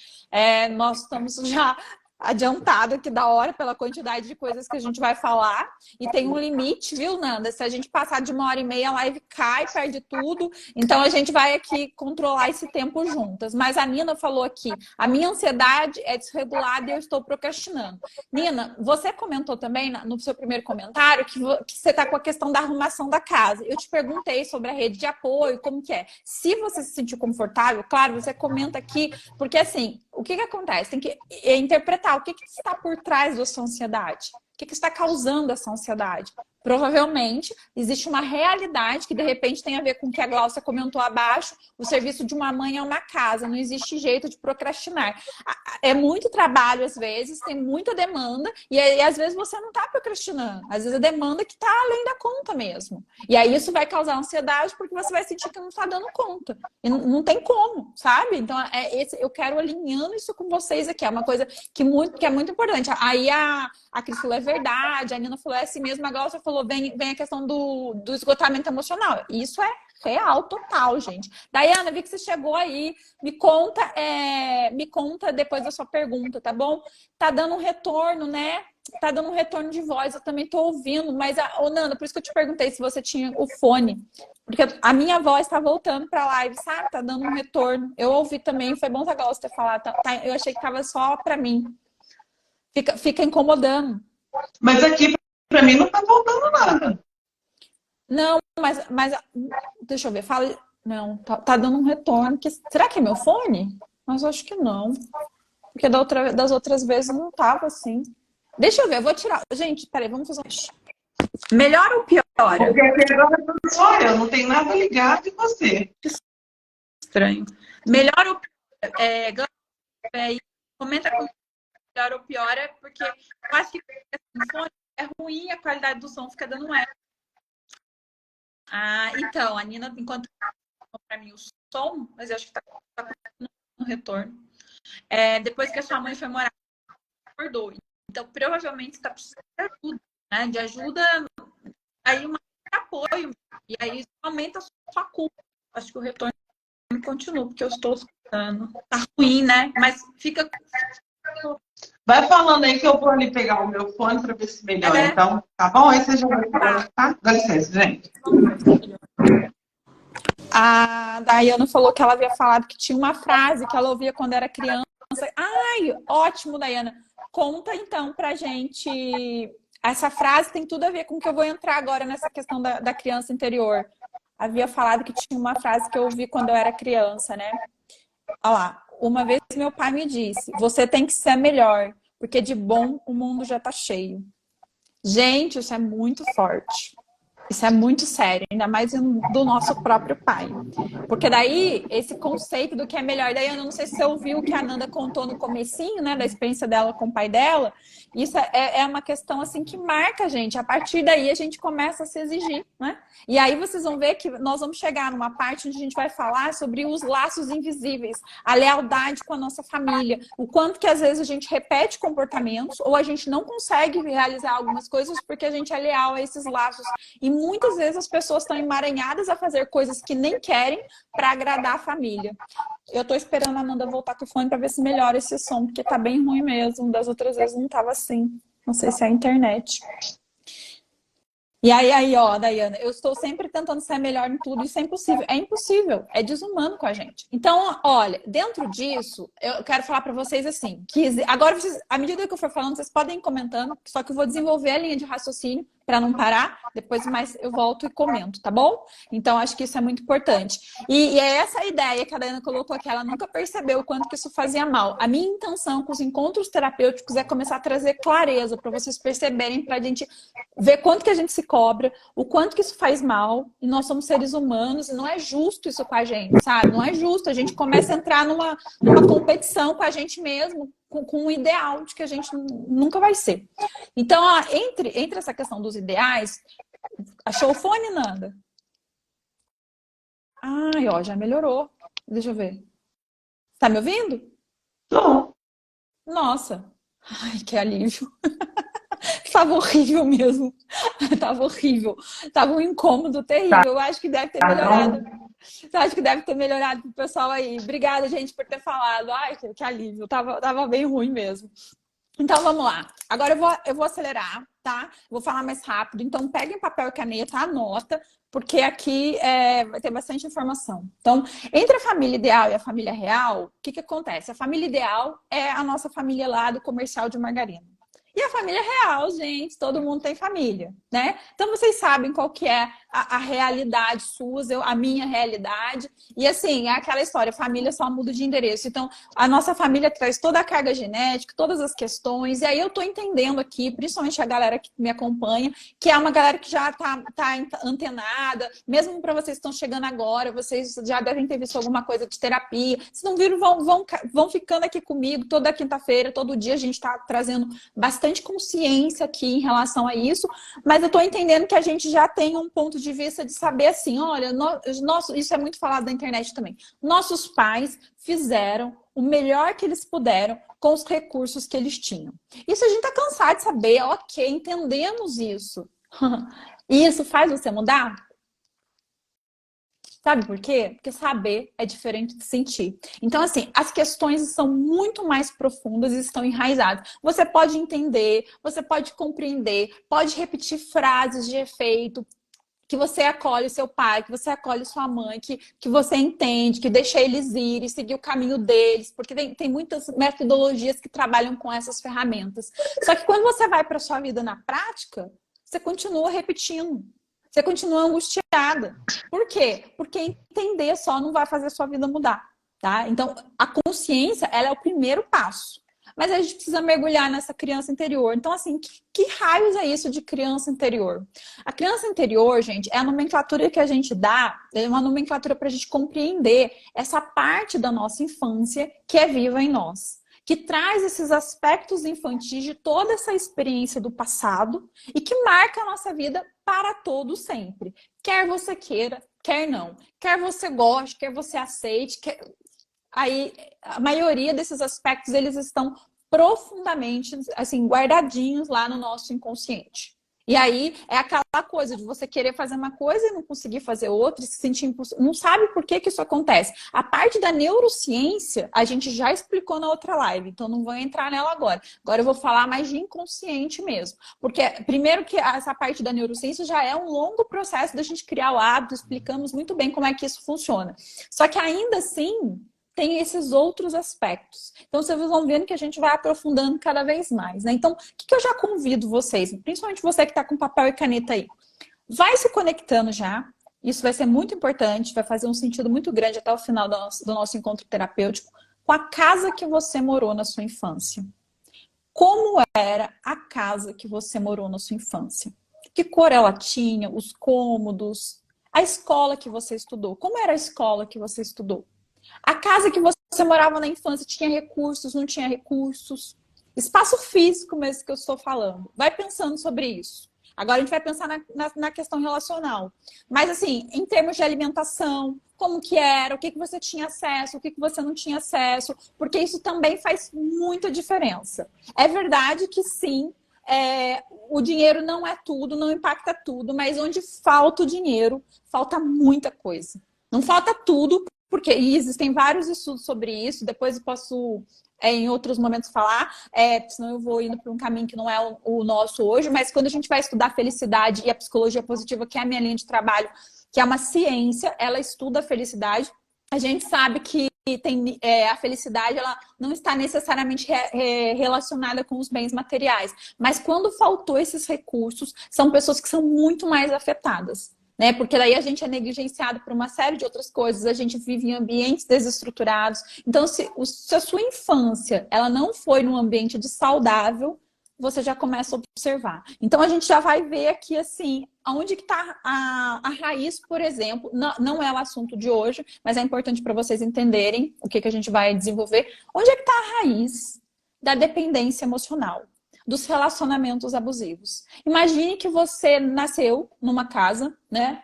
Nós estamos já adiantado aqui da hora pela quantidade de coisas que a gente vai falar, e tem um limite, viu, Nanda? Se a gente passar de 1h30, a live cai, perde tudo, então a gente vai aqui controlar esse tempo juntas. Mas a Nina falou aqui, a minha ansiedade é desregulada e eu estou procrastinando. Nina, você comentou também no seu primeiro comentário que você está com a questão da arrumação da casa. Eu te perguntei sobre a rede de apoio, como que é. Se você se sentir confortável, claro, você comenta aqui, porque assim, o que acontece? Tem que interpretar o que está por trás da sua ansiedade. O que está causando essa ansiedade? Provavelmente, existe uma realidade que, de repente, tem a ver com o que a Glaucia comentou abaixo. O serviço de uma mãe é uma casa. Não existe jeito de procrastinar. É muito trabalho, às vezes, tem muita demanda. E aí, às vezes, você não está procrastinando. Às vezes, a demanda que está além da conta mesmo. E aí, isso vai causar ansiedade porque você vai sentir que não está dando conta. E não tem como, sabe? Então, eu quero alinhando isso com vocês aqui. É uma coisa que é muito importante. Aí, a Cris falou, é verdade. A Nina falou, é assim mesmo. A Glaucia falou, vem a questão do esgotamento emocional. Isso é real, total, gente. Daiana, vi que você chegou aí. Me conta depois da sua pergunta, tá bom? Tá dando um retorno, né? Tá dando um retorno de voz, eu também tô ouvindo. Mas, Nanda, por isso que eu te perguntei se você tinha o fone. Porque a minha voz tá voltando pra live, sabe? Tá dando um retorno. Eu ouvi também, foi bom a Glaucia ter falado. Eu achei que tava só pra mim. Fica incomodando. Mas aqui, para mim, não está voltando nada. Não, mas deixa eu ver, fala. Não, tá dando um retorno. Será que é meu fone? Mas eu acho que não. Porque das outras vezes não tava assim. Deixa eu ver, eu vou tirar. Gente, peraí, vamos fazer um. Melhora ou piora? Porque aqui agora sou eu, não tem nada ligado em você. Estranho. Melhora ou piora? Comenta com melhora ou piora, porque eu acho que o fone é ruim, a qualidade do som fica dando eco. Ah, então, a Nina, enquanto para mim o som, mas eu acho que tá no retorno. Depois que a sua mãe foi morar, acordou. Então, provavelmente está precisando de ajuda, né? De ajuda, aí um apoio. E aí isso aumenta a sua culpa. Acho que o retorno continua, porque eu estou escutando. Tá ruim, né? Mas fica. Vai falando aí que eu vou ali pegar o meu fone para ver se melhora, então. Tá bom? Aí você já vai falando, tá? Dá licença, gente. A Dayana falou que ela havia falado que tinha uma frase que ela ouvia quando era criança. Ai, ótimo, Dayana. Conta então pra gente. Essa frase tem tudo a ver com o que eu vou entrar agora nessa questão da criança interior. Havia falado que tinha uma frase que eu ouvi quando eu era criança, né? Olha lá. Uma vez meu pai me disse: você tem que ser melhor, porque de bom o mundo já tá cheio. Gente, isso é muito forte. Isso é muito sério, ainda mais do nosso próprio pai. Porque daí, esse conceito do que é melhor, daí eu não sei se você ouviu o que a Nanda contou no comecinho, né, da experiência dela com o pai dela, isso é uma questão, assim, que marca a gente. A partir daí, a gente começa a se exigir, né? E aí vocês vão ver que nós vamos chegar numa parte onde a gente vai falar sobre os laços invisíveis, a lealdade com a nossa família, o quanto que às vezes a gente repete comportamentos ou a gente não consegue realizar algumas coisas porque a gente é leal a esses laços. E muitas vezes as pessoas estão emaranhadas a fazer coisas que nem querem para agradar a família. Eu estou esperando a Nanda voltar com o fone para ver se melhora esse som, porque tá bem ruim mesmo. Das outras vezes não tava assim. Não sei se é a internet. E aí, ó, Dayana, eu estou sempre tentando ser melhor em tudo, isso é impossível. É impossível, é desumano com a gente. Então, olha, dentro disso, eu quero falar para vocês assim, que agora vocês, à medida que eu for falando, vocês podem ir comentando, só que eu vou desenvolver a linha de raciocínio para não parar, depois mais eu volto e comento, tá bom? Então, acho que isso é muito importante. E é essa a ideia que a Dayana colocou aqui, ela nunca percebeu o quanto que isso fazia mal. A minha intenção com os encontros terapêuticos é começar a trazer clareza para vocês perceberem, para a gente ver quanto que a gente se cobra, o quanto que isso faz mal, e nós somos seres humanos, e não é justo isso com a gente, sabe? Não é justo, a gente começa a entrar numa competição com a gente mesmo, com um ideal de que a gente nunca vai ser. Então, ó, entre essa questão dos ideais, achou o fone, Nanda? Ai, ó, já melhorou. Deixa eu ver. Tá me ouvindo? Tô. Nossa. Ai, que alívio. Tava horrível mesmo. Tava horrível. Tava um incômodo terrível. Eu acho que deve ter melhorado. Eu acho que deve ter melhorado pro pessoal aí. Obrigada, gente, por ter falado. Ai, que alívio. Tava bem ruim mesmo. Então, vamos lá. Agora eu vou acelerar, tá? Vou falar mais rápido. Então, peguem papel e caneta, anota, porque aqui vai ter bastante informação. Então, entre a família ideal e a família real, o que acontece? A família ideal é a nossa família lá do comercial de margarina. E a família real, gente, todo mundo tem família, né? Então vocês sabem qual que é a realidade sua, a minha realidade. E assim, é aquela história, família só muda de endereço. Então, a nossa família traz toda a carga genética, todas as questões. E aí eu tô entendendo aqui, principalmente a galera que me acompanha, que é uma galera que já tá antenada. Mesmo para vocês que estão chegando agora, vocês já devem ter visto alguma coisa de terapia. Se não viram, vão ficando aqui comigo toda quinta-feira, todo dia a gente tá trazendo bastante consciência aqui em relação a isso, mas eu tô entendendo que a gente já tem um ponto de vista de saber assim, olha, isso é muito falado na internet também. Nossos pais fizeram o melhor que eles puderam com os recursos que eles tinham. Isso a gente tá cansado de saber, ok, entendemos isso. E isso faz você mudar? Sabe por quê? Porque saber é diferente de sentir. Então, assim, as questões são muito mais profundas e estão enraizadas. Você pode entender, você pode compreender, pode repetir frases de efeito, que você acolhe o seu pai, que você acolhe sua mãe, que você entende, que deixa eles ir e seguir o caminho deles, porque tem muitas metodologias que trabalham com essas ferramentas. Só que quando você vai para a sua vida na prática, você continua repetindo. Você continua angustiada. Por quê? Porque entender só não vai fazer a sua vida mudar, tá? Então, a consciência, ela é o primeiro passo. Mas a gente precisa mergulhar nessa criança interior. Então, assim, que raios é isso de criança interior? A criança interior, gente, é a nomenclatura que a gente dá, é uma nomenclatura para a gente compreender essa parte da nossa infância que é viva em nós, que traz esses aspectos infantis de toda essa experiência do passado e que marca a nossa vida para todo sempre. Quer você queira, quer não. Quer você goste, quer você aceite, quer... Aí, a maioria desses aspectos, eles estão profundamente, assim, guardadinhos lá no nosso inconsciente. E aí, é aquela coisa de você querer fazer uma coisa e não conseguir fazer outra, e se sentir impossível. Não sabe por que isso acontece. A parte da neurociência, a gente já explicou na outra live, então não vou entrar nela agora. Agora eu vou falar mais de inconsciente mesmo. Porque, primeiro que essa parte da neurociência já é um longo processo da gente criar o hábito, explicamos muito bem como é que isso funciona. Só que ainda assim, tem esses outros aspectos. Então, vocês vão vendo que a gente vai aprofundando cada vez mais, né? Então, o que eu já convido vocês, principalmente você que está com papel e caneta aí, vai se conectando já. Isso vai ser muito importante, vai fazer um sentido muito grande até o final do nosso encontro terapêutico, com a casa que você morou na sua infância. Como era a casa que você morou na sua infância? Que cor ela tinha, os cômodos, a escola que você estudou. Como era a escola que você estudou? A casa que você morava na infância tinha recursos, não tinha recursos? Espaço físico mesmo que eu estou falando. Vai pensando sobre isso. Agora a gente vai pensar na questão relacional. Mas assim, em termos de alimentação, como que era, o que você tinha acesso, o que você não tinha acesso, porque isso também faz muita diferença. É verdade que sim, o dinheiro não é tudo, não impacta tudo, mas onde falta o dinheiro, falta muita coisa. Não falta tudo, porque existem vários estudos sobre isso, depois eu posso, em outros momentos, falar, senão eu vou indo para um caminho que não é o nosso hoje, mas quando a gente vai estudar felicidade e a psicologia positiva, que é a minha linha de trabalho, que é uma ciência, ela estuda a felicidade, a gente sabe que a felicidade ela não está necessariamente relacionada com os bens materiais, mas quando faltou esses recursos, são pessoas que são muito mais afetadas. Né? Porque daí a gente é negligenciado por uma série de outras coisas, a gente vive em ambientes desestruturados. Então, se a sua infância ela não foi num ambiente de saudável, você já começa a observar. Então, a gente já vai ver aqui, assim, onde que está a raiz, por exemplo, não é o assunto de hoje, mas é importante para vocês entenderem o que a gente vai desenvolver. Onde é que está a raiz da dependência emocional? Dos relacionamentos abusivos. Imagine que você nasceu numa casa, né?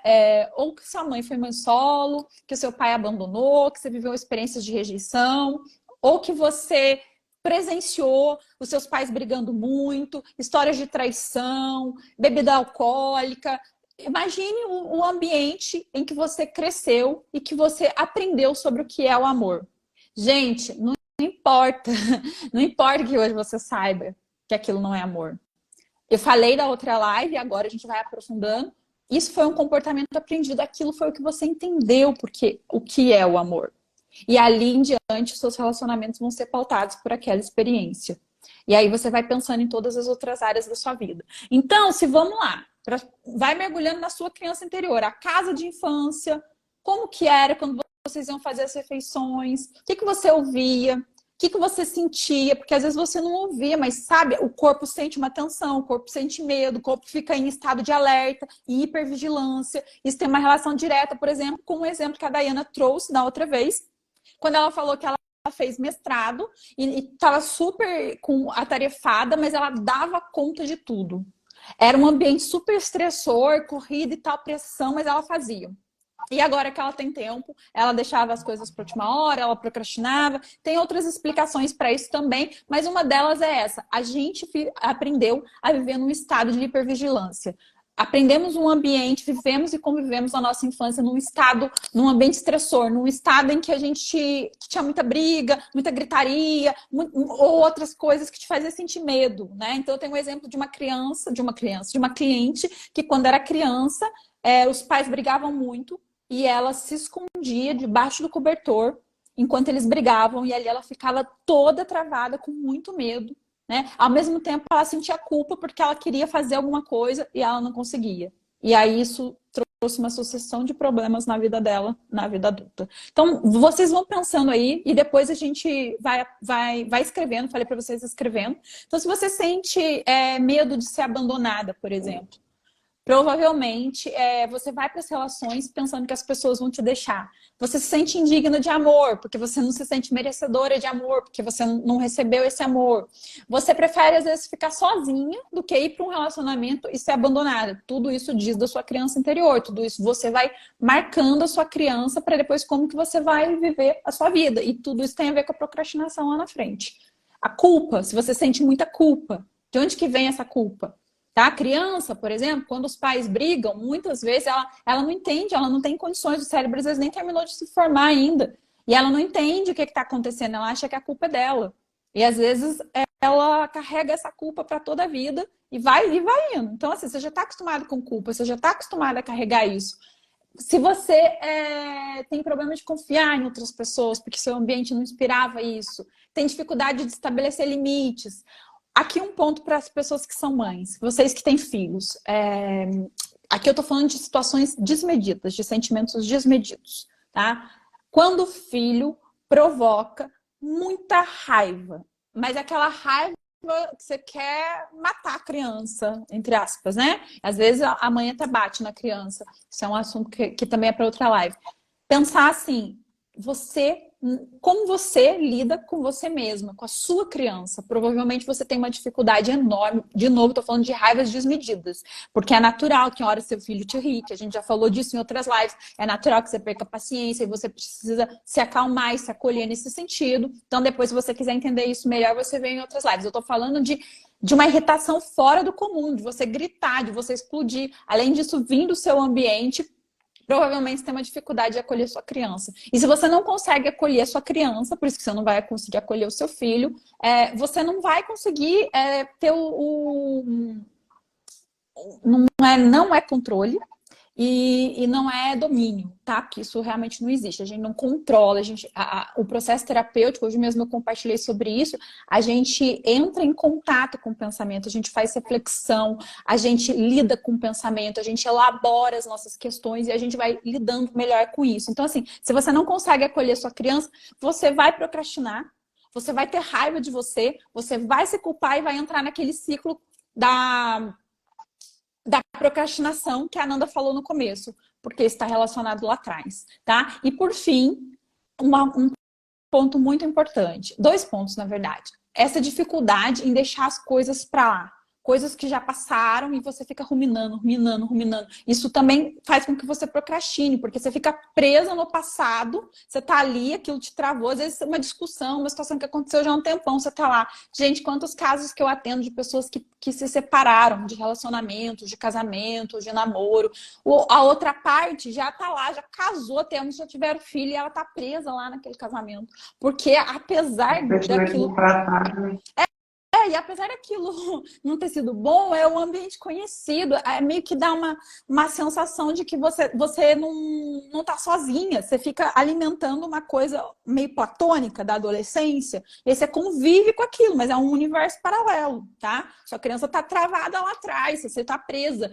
Ou que sua mãe foi mãe solo, que seu pai abandonou, que você viveu experiências de rejeição, ou que você presenciou os seus pais brigando muito, histórias de traição, bebida alcoólica. Imagine o ambiente em que você cresceu e que você aprendeu sobre o que é o amor. Gente, não importa, não importa que hoje você saiba que aquilo não é amor. Eu falei da outra live, agora a gente vai aprofundando. Isso foi um comportamento aprendido, aquilo foi o que você entendeu, porque o que é o amor. E ali em diante, os seus relacionamentos vão ser pautados por aquela experiência. E aí você vai pensando em todas as outras áreas da sua vida. Então, se vamos lá, vai mergulhando na sua criança interior, a casa de infância, como que era quando vocês iam fazer as refeições, o que você ouvia, o que você sentia, porque às vezes você não ouvia, mas sabe, o corpo sente uma tensão, o corpo sente medo, o corpo fica em estado de alerta e hipervigilância. Isso tem uma relação direta, por exemplo, com o exemplo que a Dayana trouxe da outra vez, quando ela falou que ela fez mestrado e estava super atarefada, mas ela dava conta de tudo. Era um ambiente super estressor, corrida e tal, pressão, mas ela fazia. E agora que ela tem tempo, ela deixava as coisas para a última hora, ela procrastinava. Tem outras explicações para isso também, mas uma delas é essa. A gente aprendeu a viver num estado de hipervigilância. Aprendemos um ambiente, vivemos e convivemos na nossa infância num ambiente estressor, num estado em que a gente tinha muita briga, muita gritaria, ou outras coisas que te faziam sentir medo, né? Então eu tenho um exemplo de uma cliente que quando era criança, os pais brigavam muito e ela se escondia debaixo do cobertor enquanto eles brigavam e ali ela ficava toda travada com muito medo. Né? Ao mesmo tempo, ela sentia culpa porque ela queria fazer alguma coisa e ela não conseguia. E aí isso trouxe uma sucessão de problemas na vida dela, na vida adulta. Então, vocês vão pensando aí e depois a gente vai escrevendo, falei para vocês escrevendo. Então, se você sente medo de ser abandonada, por exemplo, provavelmente você vai para as relações pensando que as pessoas vão te deixar. Você se sente indigna de amor, porque você não se sente merecedora de amor, porque você não recebeu esse amor. Você prefere, às vezes, ficar sozinha do que ir para um relacionamento e ser abandonada. Tudo isso diz da sua criança interior. Tudo isso você vai marcando a sua criança para depois como que você vai viver a sua vida. E tudo isso tem a ver com a procrastinação lá na frente. A culpa, se você sente muita culpa, de onde que vem essa culpa? Tá? A criança, por exemplo, quando os pais brigam, muitas vezes ela não entende, ela não tem condições, o cérebro às vezes nem terminou de se formar ainda. E ela não entende o que está acontecendo, ela acha que a culpa é dela. E às vezes ela carrega essa culpa para toda a vida e vai indo. Então, assim, você já está acostumado com culpa, você já está acostumado a carregar isso. Se você tem problema de confiar em outras pessoas, porque seu ambiente não inspirava isso, tem dificuldade de estabelecer limites. Aqui um ponto para as pessoas que são mães, vocês que têm filhos. Aqui eu estou falando de situações desmedidas, de sentimentos desmedidos, tá? Quando o filho provoca muita raiva, mas aquela raiva que você quer matar a criança, entre aspas, né? Às vezes a mãe até bate na criança. Isso é um assunto que também é para outra live. Pensar assim, como você lida com você mesma, com a sua criança. Provavelmente você tem uma dificuldade enorme. De novo, estou falando de raivas desmedidas. Porque é natural que uma hora seu filho te irrite. A gente já falou disso em outras lives. É natural que você perca a paciência e você precisa se acalmar e se acolher nesse sentido. Então, depois, se você quiser entender isso melhor, você vê em outras lives. Eu estou falando de uma irritação fora do comum, de você gritar, de você explodir. Além disso, vir do seu ambiente, provavelmente você tem uma dificuldade de acolher sua criança. E se você não consegue acolher a sua criança, por isso que você não vai conseguir acolher o seu filho, você não vai conseguir ter não é controle e não é domínio, tá? Porque isso realmente não existe. A gente não controla, o processo terapêutico, hoje mesmo eu compartilhei sobre isso, a gente entra em contato com o pensamento, a gente faz reflexão, a gente lida com o pensamento, a gente elabora as nossas questões e a gente vai lidando melhor com isso. Então, assim, se você não consegue acolher sua criança, você vai procrastinar, você vai ter raiva de você vai se culpar e vai entrar naquele ciclo da procrastinação que a Ananda falou no começo, porque está relacionado lá atrás, tá? E por fim, um ponto muito importante, 2 pontos na verdade, essa dificuldade em deixar as coisas para lá, coisas que já passaram e você fica ruminando. Isso também faz com que você procrastine, porque você fica presa no passado, você tá ali, aquilo te travou, às vezes uma discussão, uma situação que aconteceu já há um tempão, você tá lá. Gente, quantos casos que eu atendo de pessoas que se separaram de relacionamentos, de casamento, de namoro. A outra parte já tá lá, já casou até onde já tiveram filho e ela tá presa lá naquele casamento. Porque apesar daquilo... E apesar daquilo não ter sido bom, é um ambiente conhecido, meio que dá uma sensação de que você não tá sozinha, você fica alimentando uma coisa meio platônica da adolescência, e você convive com aquilo, mas é um universo paralelo, tá? Sua criança tá travada lá atrás, você tá presa.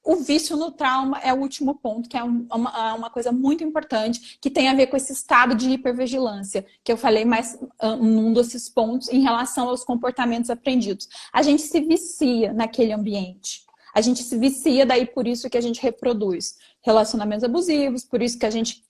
O vício no trauma é o último ponto, que é uma coisa muito importante, que tem a ver com esse estado de hipervigilância, que eu falei mais num desses pontos em relação aos comportamentos aprendidos. A gente se vicia naquele ambiente. A gente se vicia, daí por isso que a gente reproduz relacionamentos abusivos, por isso que a gente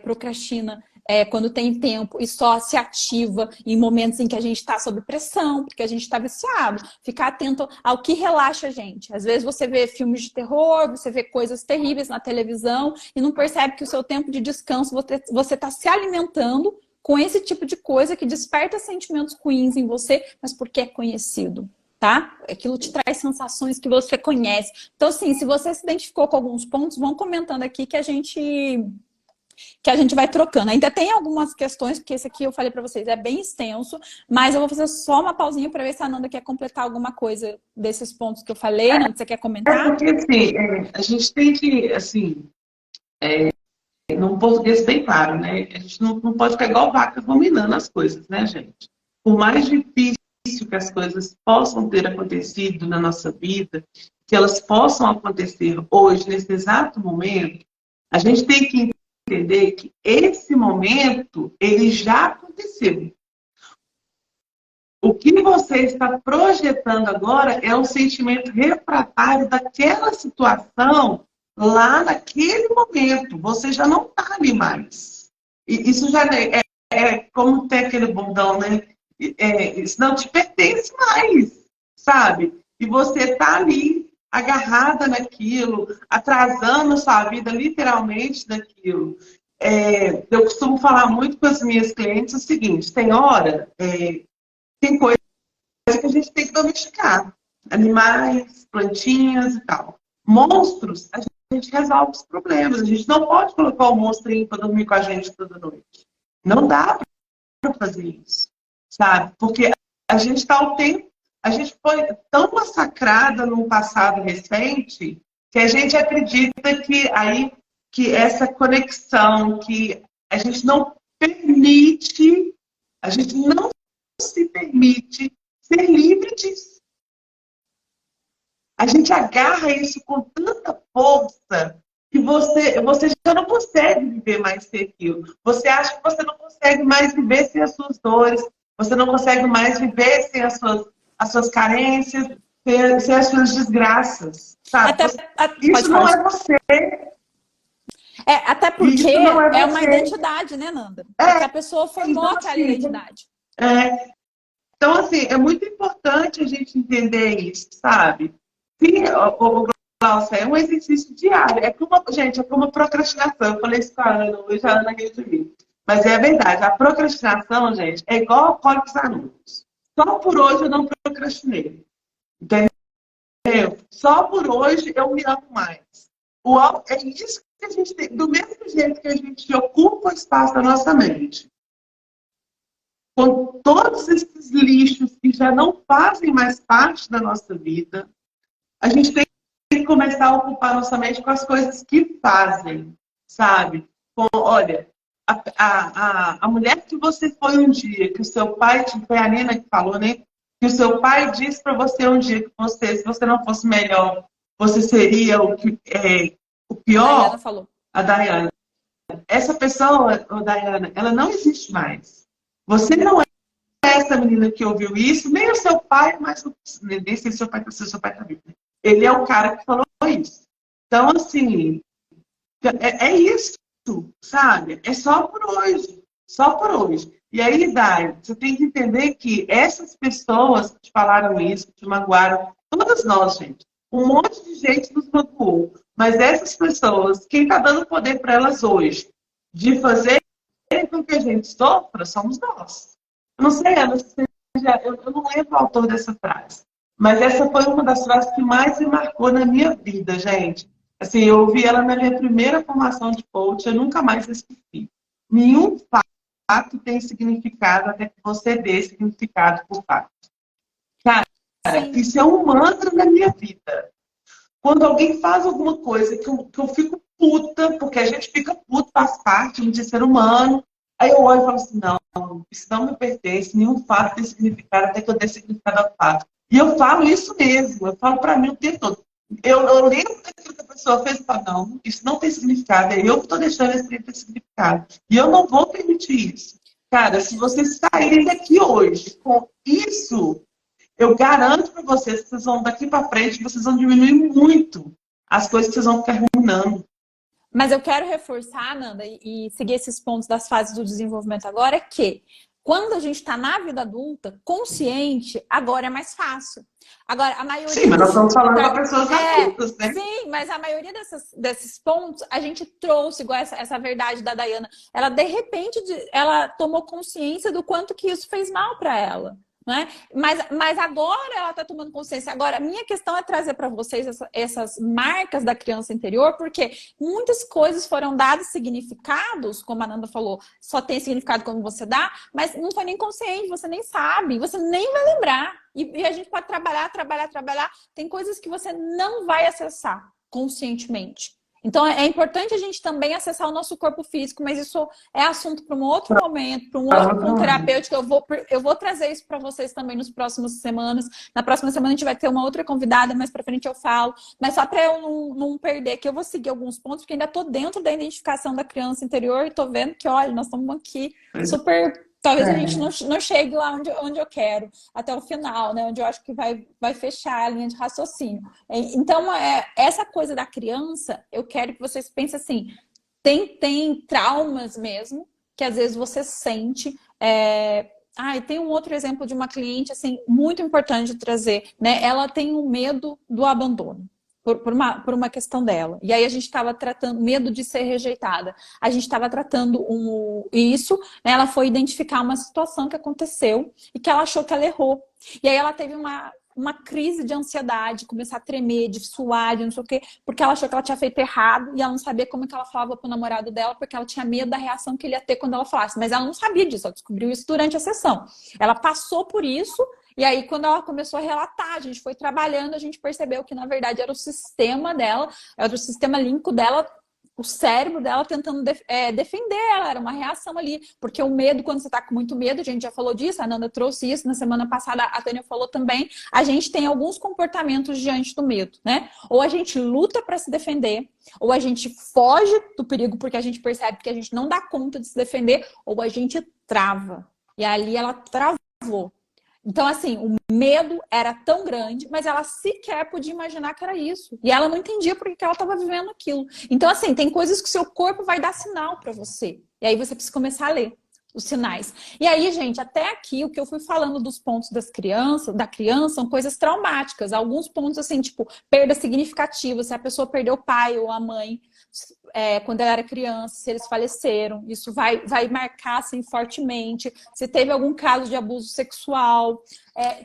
procrastina quando tem tempo e só se ativa em momentos em que a gente está sob pressão, porque a gente está viciado. Ficar atento ao que relaxa a gente. Às vezes você vê filmes de terror, você vê coisas terríveis na televisão e não percebe que o seu tempo de descanso você está se alimentando com esse tipo de coisa que desperta sentimentos ruins em você, mas porque é conhecido. Tá? Aquilo te traz sensações que você conhece. Então, assim, se você se identificou com alguns pontos, vão comentando aqui que a gente vai trocando. Ainda tem algumas questões, porque esse aqui eu falei para vocês, é bem extenso, mas eu vou fazer só uma pausinha para ver se a Nanda quer completar alguma coisa desses pontos que eu falei. Nanda, você quer comentar? Porque, assim, a gente tem que, assim, num português bem claro, né? A gente não pode ficar igual vaca dominando as coisas, né, gente? Por mais difícil que as coisas possam ter acontecido na nossa vida, que elas possam acontecer hoje, nesse exato momento, a gente tem que entender que esse momento, ele já aconteceu. O que você está projetando agora é um sentimento refratário daquela situação lá naquele momento. Você já não está ali mais. E isso já é como tem aquele bordão, né? Isso não te pertence mais, sabe? E você está ali, agarrada naquilo, atrasando sua vida literalmente naquilo. Eu costumo falar muito com as minhas clientes o seguinte: tem hora, tem coisa que a gente tem que domesticar. Animais, plantinhas e tal. Monstros, a gente resolve os problemas. A gente não pode colocar o monstrinho para dormir com a gente toda noite. Não dá para fazer isso, sabe? Porque a gente está o tempo, a gente foi tão massacrada num passado recente que a gente acredita que essa conexão, que a gente não permite, a gente não se permite ser livre disso. A gente agarra isso com tanta força que você já não consegue viver mais sem aquilo. Você acha que você não consegue mais viver sem as suas dores, você não consegue mais viver sem as suas carências, sem as suas desgraças, sabe? Isso não é você. Até porque isso não é uma identidade, né, Nanda? Porque a pessoa formou então, aquela identidade. Então, assim, é muito importante a gente entender isso, sabe? Sim, Glaucia, é um exercício diário. Gente, é como procrastinação. Eu falei isso com a Ana, hoje a Ana riu de mim. Mas é verdade, a procrastinação, gente, é igual Alcoólicos Anônimos. Só por hoje eu não procrastinei. Entendeu? Só por hoje eu me amo mais. É isso que a gente tem. Do mesmo jeito que a gente ocupa o espaço da nossa mente, com todos esses lixos que já não fazem mais parte da nossa vida, a gente tem que começar a ocupar nossa mente com as coisas que fazem, sabe? Olha, a mulher que você foi um dia, que o seu pai, foi a Nina que falou, né? Que o seu pai disse para você um dia que se você não fosse melhor, você seria o pior. A Dayana falou. A Dayana. Essa pessoa, Dayana, ela não existe mais. Você não é essa menina que ouviu isso, nem o seu pai, mas nem sei se seu pai tá vivo. Ele é o cara que falou isso. Então, assim, é isso, sabe? É só por hoje. Só por hoje. E aí, Dai, você tem que entender que essas pessoas que te falaram isso, que te magoaram, todas nós, gente, um monte de gente nos magoou. Mas essas pessoas, quem está dando poder para elas hoje de fazer com que a gente sofra, somos nós. Eu não sei, Ana, eu não lembro o autor dessa frase. Mas essa foi uma das frases que mais me marcou na minha vida, gente. Assim, eu ouvi ela na minha primeira formação de coach, eu nunca mais esqueci. Nenhum fato tem significado até que você dê significado por fato. Cara, isso é um mantra na minha vida. Quando alguém faz alguma coisa que eu fico puta, porque a gente fica puto, faz parte de ser humano, aí eu olho e falo assim, não, isso não me pertence, nenhum fato tem significado até que eu dê significado ao fato. E eu falo isso mesmo, eu falo para mim o tempo todo. Eu lembro daquilo que a pessoa fez e falo, não, isso não tem significado, é eu que estou deixando esse ter significado. E eu não vou permitir isso. Cara, se vocês saírem daqui hoje com isso, eu garanto para vocês que vocês vão daqui para frente, vocês vão diminuir muito as coisas que vocês vão ficar ruminando. Mas eu quero reforçar, Nanda, e seguir esses pontos das fases do desenvolvimento agora, que quando a gente está na vida adulta, consciente, agora é mais fácil. Agora, a maioria... Sim, mas nós estamos falando para pessoas adultas, né? Sim, mas a maioria desses pontos, a gente trouxe, igual essa verdade da Dayana. Ela, de repente, ela tomou consciência do quanto que isso fez mal para ela. Né? Mas agora ela está tomando consciência. Agora, a minha questão é trazer para vocês essas marcas da criança interior, porque muitas coisas foram dadas significados, como a Nanda falou, só tem significado quando você dá, mas não foi nem consciente, você nem sabe, você nem vai lembrar. E a gente pode trabalhar. Tem coisas que você não vai acessar conscientemente. Então é importante a gente também acessar o nosso corpo físico, mas isso é assunto para um outro momento, para um outro ponto terapêutico. Eu vou trazer isso para vocês também nas próximas semanas. Na próxima semana a gente vai ter uma outra convidada, mais para frente eu falo. Mas só para eu não perder, que eu vou seguir alguns pontos, porque ainda estou dentro da identificação da criança interior e estou vendo que, olha, nós estamos aqui super. Talvez a gente não chegue lá onde eu quero, até o final, né? Onde eu acho que vai fechar a linha de raciocínio. Então, essa coisa da criança, eu quero que vocês pensem assim, tem traumas mesmo, que às vezes você sente. E tem um outro exemplo de uma cliente, assim, muito importante de trazer, né? Ela tem um medo do abandono. Por uma questão dela. E aí a gente estava tratando medo de ser rejeitada. A gente estava tratando isso, né? Ela foi identificar uma situação que aconteceu e que ela achou que ela errou. E aí ela teve uma crise de ansiedade, começar a tremer, de suar, de não sei o quê, porque ela achou que ela tinha feito errado e ela não sabia como que ela falava pro namorado dela, porque ela tinha medo da reação que ele ia ter quando ela falasse. Mas ela não sabia disso, ela descobriu isso durante a sessão. Ela passou por isso. E aí, quando ela começou a relatar, a gente foi trabalhando, a gente percebeu que, na verdade, era o sistema dela, era o sistema límbico dela, o cérebro dela tentando defender ela, era uma reação ali. Porque o medo, quando você tá com muito medo, a gente já falou disso, a Nanda trouxe isso, na semana passada a Tânia falou também, a gente tem alguns comportamentos diante do medo, né? Ou a gente luta para se defender, ou a gente foge do perigo porque a gente percebe que a gente não dá conta de se defender, ou a gente trava. E ali ela travou. Então, assim, o medo era tão grande, mas ela sequer podia imaginar que era isso. E ela não entendia por que ela estava vivendo aquilo. Então, assim, tem coisas que o seu corpo vai dar sinal para você. E aí você precisa começar a ler os sinais. E aí, gente, até aqui, o que eu fui falando dos pontos da criança, são coisas traumáticas. Alguns pontos, assim, tipo, perda significativa, se a pessoa perdeu o pai ou a mãe quando ela era criança, se eles faleceram, isso vai marcar assim, fortemente. Se teve algum caso de abuso sexual,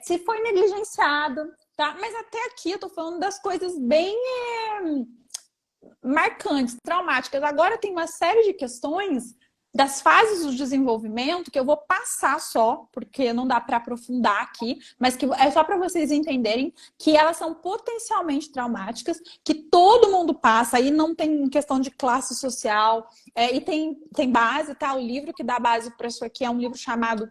se foi negligenciado, tá? Mas até aqui eu tô falando das coisas bem marcantes, traumáticas. Agora tem uma série de questões das fases do desenvolvimento que eu vou passar só, porque não dá para aprofundar aqui, mas que é só para vocês entenderem que elas são potencialmente traumáticas, que todo mundo passa, aí não tem questão de classe social, e tem base, tá? O livro que dá base para isso aqui é um livro chamado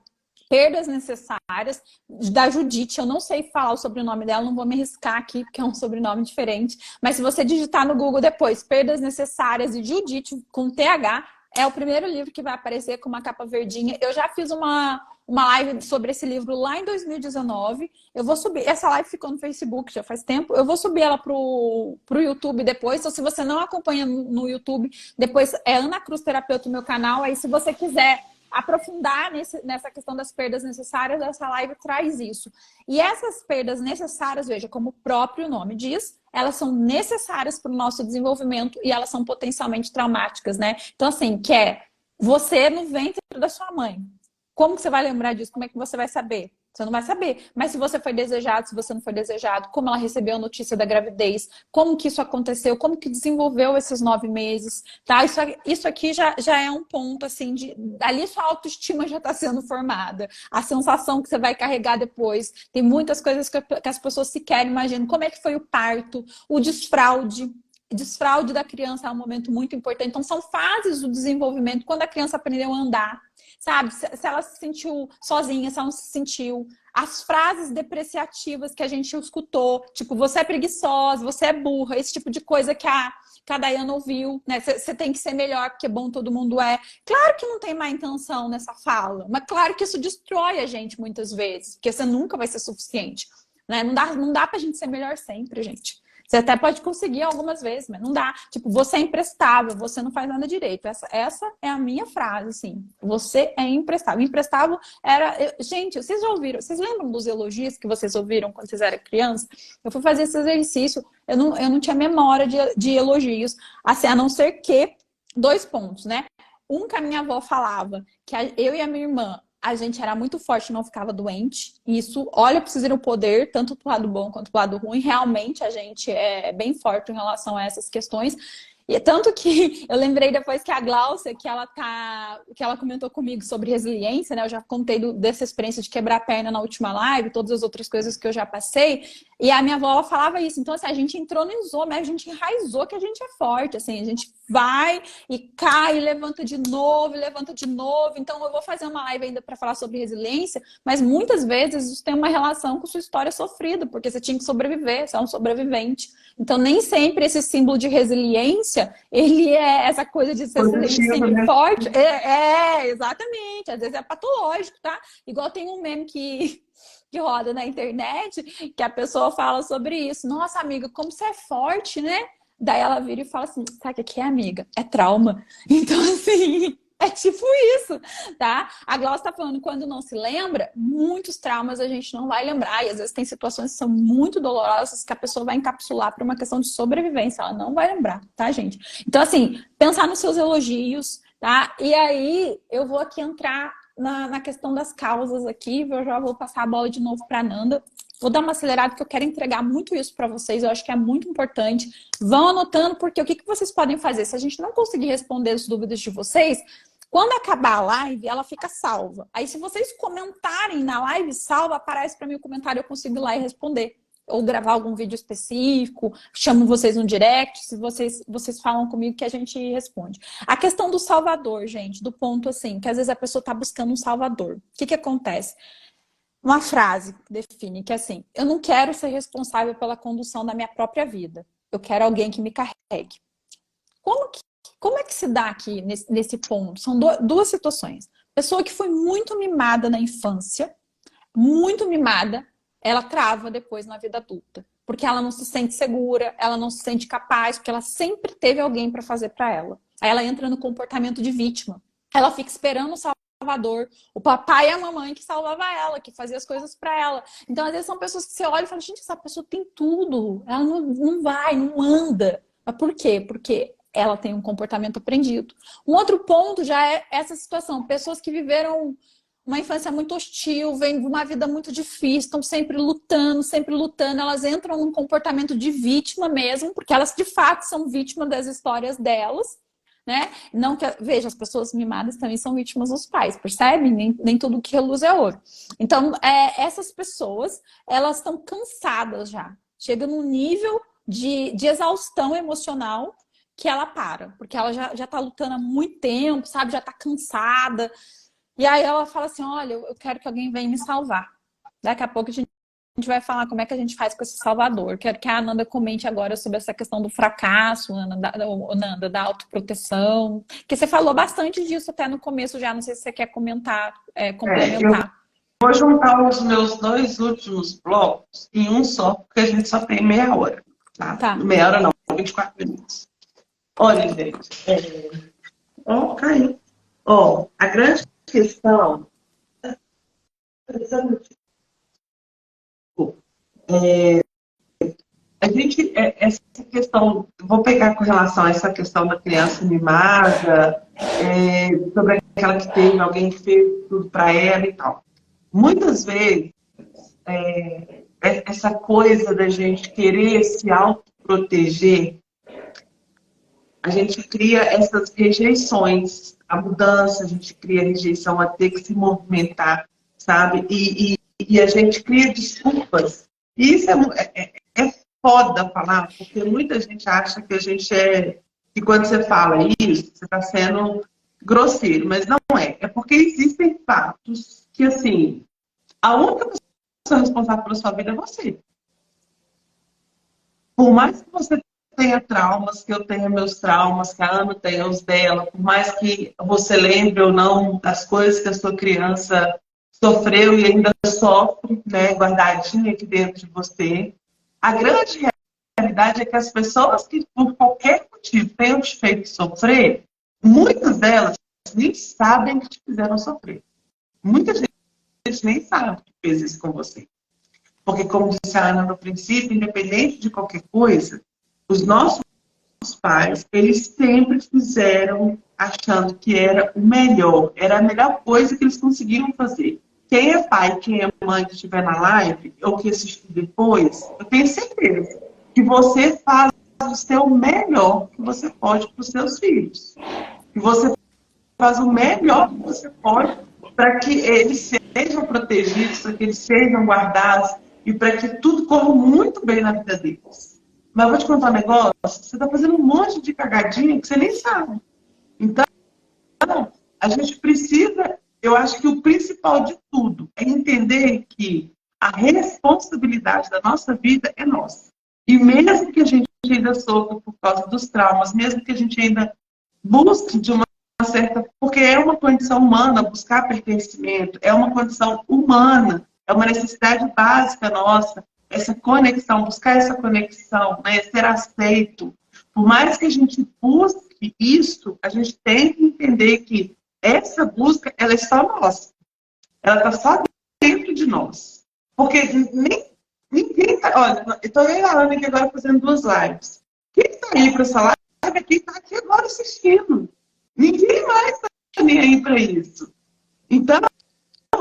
Perdas Necessárias, da Judite. Eu não sei falar o sobrenome dela, não vou me arriscar aqui, porque é um sobrenome diferente, mas se você digitar no Google depois, Perdas Necessárias e Judite, com TH, é o primeiro livro que vai aparecer com uma capa verdinha. Eu já fiz uma live sobre esse livro lá em 2019. Eu vou subir. Essa live ficou no Facebook já faz tempo. Eu vou subir ela pro YouTube depois. Então, se você não acompanha no YouTube, depois é Ana Cruz Terapeuta, o meu canal. Aí, se você quiser aprofundar nessa questão das perdas necessárias, essa live traz isso. E essas perdas necessárias, veja, como o próprio nome diz, elas são necessárias para o nosso desenvolvimento e elas são potencialmente traumáticas, né? Então, assim, você no ventre da sua mãe. Como que você vai lembrar disso? Como é que você vai saber? Você não vai saber. Mas se você foi desejado, se você não foi desejado, como ela recebeu a notícia da gravidez, como que isso aconteceu, como que desenvolveu esses 9 meses, tá? Isso aqui já é um ponto, assim, ali sua autoestima já está sendo formada. A sensação que você vai carregar depois. Tem muitas coisas que as pessoas sequer imaginam. Como é que foi o parto, o desfraude. Desfraude da criança é um momento muito importante. Então, são fases do desenvolvimento. Quando a criança aprendeu a andar, sabe? Se ela se sentiu sozinha, se ela não se sentiu. As frases depreciativas que a gente escutou, tipo, você é preguiçosa, você é burra, esse tipo de coisa que a Dayana ouviu, né? Você tem que ser melhor, porque bom todo mundo é. Claro que não tem má intenção nessa fala, mas claro que isso destrói a gente muitas vezes, porque você nunca vai ser suficiente, né? Não dá pra gente ser melhor sempre, gente. Você até pode conseguir algumas vezes, mas não dá. Tipo, você é imprestável, você não faz nada direito. Essa é a minha frase, assim. Você é imprestável. Imprestável era... Gente, vocês já ouviram? Vocês lembram dos elogios que vocês ouviram quando vocês eram criança? Eu fui fazer esse exercício, eu não tinha memória de elogios. Assim, a não ser que... 2 pontos, né? Um que a minha avó falava, que eu e a minha irmã, a gente era muito forte, não ficava doente. Isso, olha, precisa ir o poder, tanto pro lado bom quanto pro lado ruim. Realmente, a gente é bem forte em relação a essas questões. E tanto que eu lembrei depois que a Gláucia, que ela comentou comigo sobre resiliência, né? Eu já contei dessa experiência de quebrar a perna na última live, todas as outras coisas que eu já passei. E a minha avó, ela falava isso. Então, assim, a gente entronizou, mas a gente enraizou que a gente é forte, assim. A gente vai e cai, levanta de novo, levanta de novo. Então, eu vou fazer uma live ainda para falar sobre resiliência, mas muitas vezes isso tem uma relação com sua história sofrida, porque você tinha que sobreviver, você é um sobrevivente. Então, nem sempre esse símbolo de resiliência, ele é essa coisa de ser sempre né? forte. Exatamente. Às vezes é patológico, tá? Igual tem um meme que roda na internet, que a pessoa fala sobre isso. Nossa, amiga, como você é forte, né? Daí ela vira e fala assim, sabe o que é, amiga? É trauma. Então, assim, é tipo isso, tá? A Glaucia tá falando, quando não se lembra, muitos traumas a gente não vai lembrar. E às vezes tem situações que são muito dolorosas que a pessoa vai encapsular por uma questão de sobrevivência. Ela não vai lembrar, tá, gente? Então, assim, pensar nos seus elogios, tá? E aí, eu vou aqui entrar na questão das causas aqui. Eu já vou passar a bola de novo pra Nanda. Vou dar uma acelerada, porque eu quero entregar muito isso para vocês. Eu acho que é muito importante. Vão anotando, porque o que vocês podem fazer? Se a gente não conseguir responder as dúvidas de vocês, quando acabar a live, ela fica salva. Aí, se vocês comentarem na live salva, aparece para mim o comentário, eu consigo ir lá e responder. Ou gravar algum vídeo específico, chamo vocês no direct, se vocês falam comigo que a gente responde. A questão do salvador, gente, do ponto assim, que às vezes a pessoa está buscando um salvador. O que acontece? Uma frase define que é assim, eu não quero ser responsável pela condução da minha própria vida. Eu quero alguém que me carregue. Como é que se dá aqui nesse ponto? São duas situações. Pessoa que foi muito mimada na infância, muito mimada, ela trava depois na vida adulta. Porque ela não se sente segura, ela não se sente capaz, porque ela sempre teve alguém para fazer para ela. Aí ela entra no comportamento de vítima. Ela fica esperando o salvador, o papai e a mamãe que salvava ela, que fazia as coisas para ela. Então, às vezes, são pessoas que você olha e fala, gente, essa pessoa tem tudo. Ela não vai, não anda. Mas por quê? Porque ela tem um comportamento aprendido. Um outro ponto já é essa situação. Pessoas que viveram uma infância muito hostil, vêm de uma vida muito difícil, estão sempre lutando, elas entram num comportamento de vítima mesmo, porque elas de fato são vítimas das histórias delas, né? Não que, veja, as pessoas mimadas também são vítimas dos pais, percebe? Nem tudo que reluz é ouro. Então, essas pessoas, elas estão cansadas já. Chega num nível de exaustão emocional que ela para, porque ela já tá lutando há muito tempo, sabe? Já tá cansada. E aí ela fala assim, olha, eu quero que alguém venha me salvar. Daqui a pouco a gente vai falar como é que a gente faz com esse salvador. Quero que a Ananda comente agora sobre essa questão do fracasso, Ananda, da autoproteção. Que você falou bastante disso até no começo já, não sei se você quer comentar, complementar. Eu vou juntar os meus dois últimos blocos em um só, porque a gente só tem meia hora. Tá? Meia hora não, 24 minutos. Olha, gente. Caiu. A grande questão a gente, essa questão, vou pegar com relação a essa questão da criança mimada, sobre aquela que teve alguém que fez tudo para ela e tal. Muitas vezes, essa coisa da gente querer se autoproteger, a gente cria essas rejeições, a mudança, a gente cria rejeição a ter que se movimentar, sabe? E a gente cria desculpas. E isso é foda falar, porque muita gente acha que a gente que quando você fala isso, você está sendo grosseiro, mas não é. É porque existem fatos que, assim, a única pessoa responsável pela sua vida é você. Por mais que você tenha traumas, que eu tenha meus traumas, que a Ana tenha os dela, por mais que você lembre ou não das coisas que a sua criança sofreu e ainda sofre, né, guardadinha aqui dentro de você, a grande realidade é que as pessoas que, por qualquer motivo, tenham te feito sofrer, muitas delas nem sabem que te fizeram sofrer. Muita gente nem sabe que fez isso com você. Porque, como disse a Ana no princípio, independente de qualquer coisa, os nossos pais, eles sempre fizeram achando que era o melhor, era a melhor coisa que eles conseguiram fazer. Quem é pai, quem é mãe que estiver na live, ou que assistir depois, eu tenho certeza que você faz o seu melhor que você pode para os seus filhos. E você faz o melhor que você pode para que eles sejam protegidos, para que eles sejam guardados e para que tudo corra muito bem na vida deles. Mas eu vou te contar um negócio, você está fazendo um monte de cagadinha que você nem sabe. Então, a gente precisa, eu acho que o principal de tudo é entender que a responsabilidade da nossa vida é nossa. E mesmo que a gente ainda sofra por causa dos traumas, mesmo que a gente ainda busque de uma certa... Porque é uma condição humana buscar pertencimento, é uma condição humana, é uma necessidade básica nossa, essa conexão, buscar essa conexão, né? Ser aceito. Por mais que a gente busque isso, a gente tem que entender que essa busca, ela é só nossa. Ela está só dentro de nós. Porque ninguém está... Olha, eu estou aí a Ana aqui agora fazendo 2 lives. Quem está aí para essa live é quem está aqui agora assistindo. Ninguém mais está nem aí para isso. Então,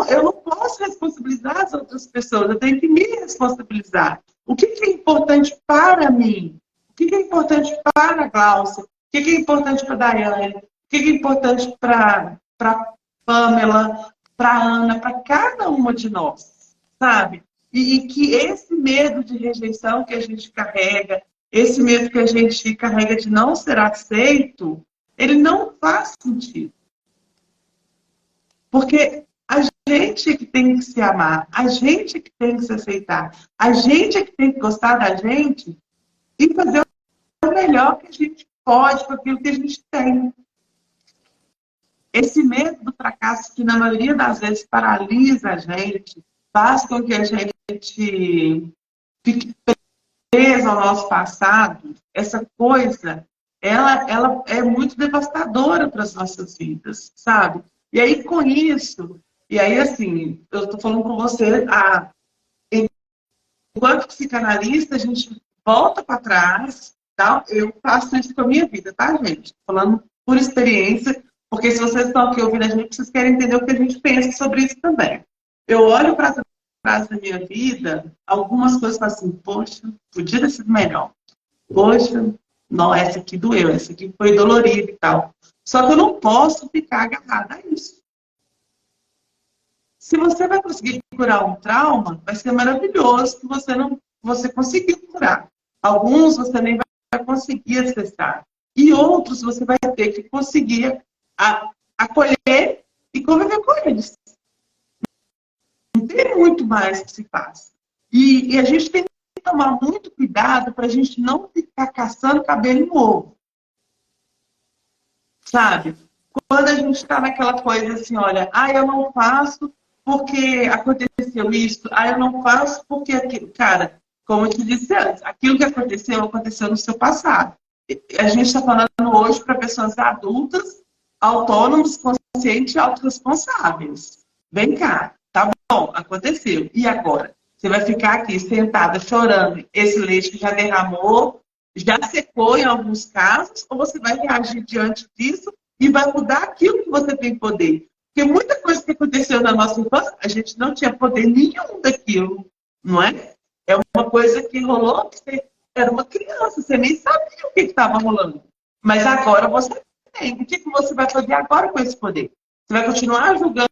eu não posso responsabilizar as outras pessoas, eu tenho que me responsabilizar. O que é importante para mim? O que é importante para a Glaucia? O que é importante para a Daiane? O que é importante para a Pamela, para a Ana, para cada uma de nós, sabe? E que esse medo de rejeição que a gente carrega, esse medo que a gente carrega de não ser aceito, ele não faz sentido. Porque a gente é que tem que se amar, a gente é que tem que se aceitar, a gente é que tem que gostar da gente e fazer o melhor que a gente pode com aquilo que a gente tem. Esse medo do fracasso, que na maioria das vezes paralisa a gente, faz com que a gente fique preso ao nosso passado, essa coisa, ela é muito devastadora para as nossas vidas, sabe? E aí, com isso, e aí, assim, eu estou falando com você, enquanto psicanalista, a gente volta para trás, tá? Eu faço isso com a minha vida, tá, gente? Falando por experiência, porque se vocês estão aqui ouvindo a gente, vocês querem entender o que a gente pensa sobre isso também. Eu olho para trás da minha vida, algumas coisas falam assim, poxa, podia ter sido melhor. Poxa, não, essa aqui doeu, essa aqui foi dolorida e tal. Só que eu não posso ficar agarrada a isso. Se você vai conseguir curar um trauma, vai ser maravilhoso que você conseguiu curar. Alguns você nem vai conseguir acessar. E outros você vai ter que conseguir acolher e conviver com eles. Não tem muito mais que se faça. E a gente tem que tomar muito cuidado para a gente não ficar caçando cabelo em ovo. Sabe? Quando a gente está naquela coisa assim, olha, eu não faço porque aconteceu isso, eu não faço porque aquilo. Cara, como eu te disse antes, aquilo que aconteceu no seu passado. A gente está falando hoje para pessoas adultas, autônomas, conscientes e autorresponsáveis. Vem cá, tá bom, aconteceu. E agora? Você vai ficar aqui sentada chorando, esse leite que já derramou, já secou em alguns casos, ou você vai reagir diante disso e vai mudar aquilo que você tem poder? Porque muita coisa que aconteceu na nossa infância, a gente não tinha poder nenhum daquilo, não é? É uma coisa que rolou, que você era uma criança, você nem sabia o que estava rolando. Mas agora você tem. O que você vai fazer agora com esse poder? Você vai continuar julgando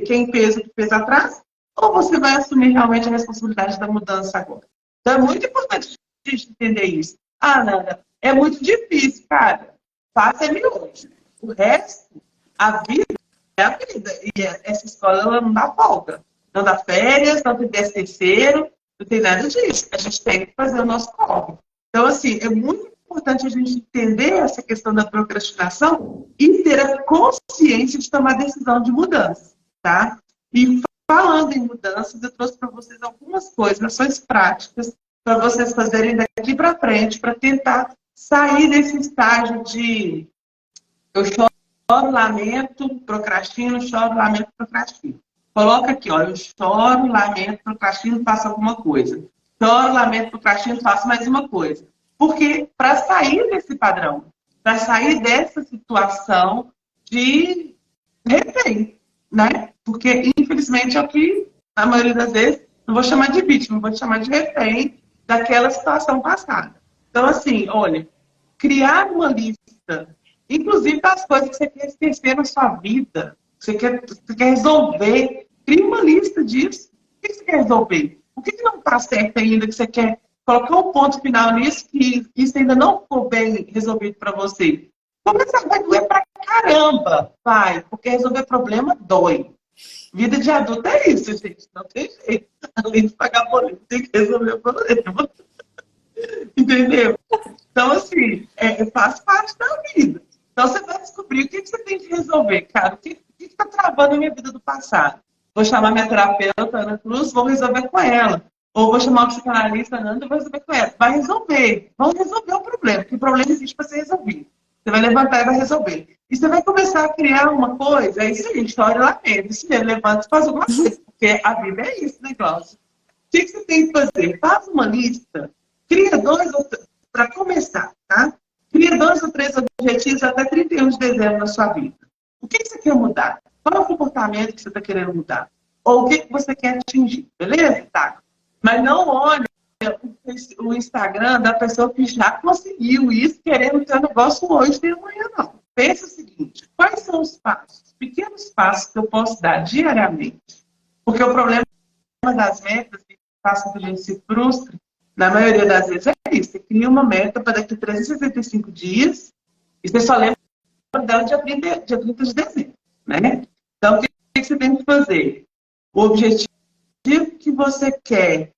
quem fez o que fez atrás? Ou você vai assumir realmente a responsabilidade da mudança agora? Então é muito importante a gente entender isso. Nanda, é muito difícil, cara. Faça-me hoje. O resto, a vida é a vida. E essa escola ela não dá folga. Não dá férias, não tem 10º, não tem nada disso. A gente tem que fazer o nosso corre. Então, assim, é muito importante a gente entender essa questão da procrastinação e ter a consciência de tomar decisão de mudança, tá? E falando em mudanças, eu trouxe para vocês algumas coisas, ações práticas, para vocês fazerem daqui para frente, para tentar sair desse estágio de eu choro, lamento, procrastino, choro, lamento, procrastino. Coloca aqui, ó, eu choro, lamento, procrastino, faço alguma coisa. Choro, lamento, procrastino, faço mais uma coisa. Porque para sair desse padrão, para sair dessa situação de refém, né? Porque, infelizmente, é o que, na maioria das vezes, não vou chamar de vítima, vou chamar de refém daquela situação passada. Então, assim, olha, criar uma lista, inclusive das coisas que você quer esquecer na sua vida, que você quer resolver, cria uma lista disso. O que você quer resolver? O que não está certo ainda que você quer colocar um ponto final nisso que isso ainda não ficou bem resolvido para você? Começar vai doer pra caramba, vai, porque resolver problema dói. Vida de adulto é isso, gente, não tem jeito. Além de pagar boleto, tem que resolver o problema. Entendeu? Então, assim, faz parte da vida. Então, você vai descobrir o que você tem que resolver, cara. O que está travando a minha vida do passado? Vou chamar minha terapeuta, Ana Cruz, vou resolver com ela. Ou vou chamar o psicanalista, Nanda, e vou resolver com ela. Vai resolver. Vamos resolver o problema, porque o problema existe para ser resolvido. Você vai levantar e vai resolver. E você vai começar a criar uma coisa, é isso aí, história lá dentro. Isso mesmo, levanta e faz alguma coisa. Porque a vida é isso, né, Cláudia? O que você tem que fazer? Faz uma lista, cria dois ou três, para começar, tá? Cria 2 ou 3 objetivos até 31 de dezembro na sua vida. O que você quer mudar? Qual é o comportamento que você está querendo mudar? Ou o que você quer atingir, beleza? Tá. Mas não olhe o Instagram da pessoa que já conseguiu isso, querendo ter um negócio hoje e amanhã, não. Pensa o seguinte, quais são os passos, pequenos passos que eu posso dar diariamente? Porque o problema das metas que faz com que a gente se frustre, na maioria das vezes é isso. Você cria uma meta para daqui a 365 dias e você só lembra dela dia 30 de dezembro, né? Então, o que você tem que fazer? O objetivo que você quer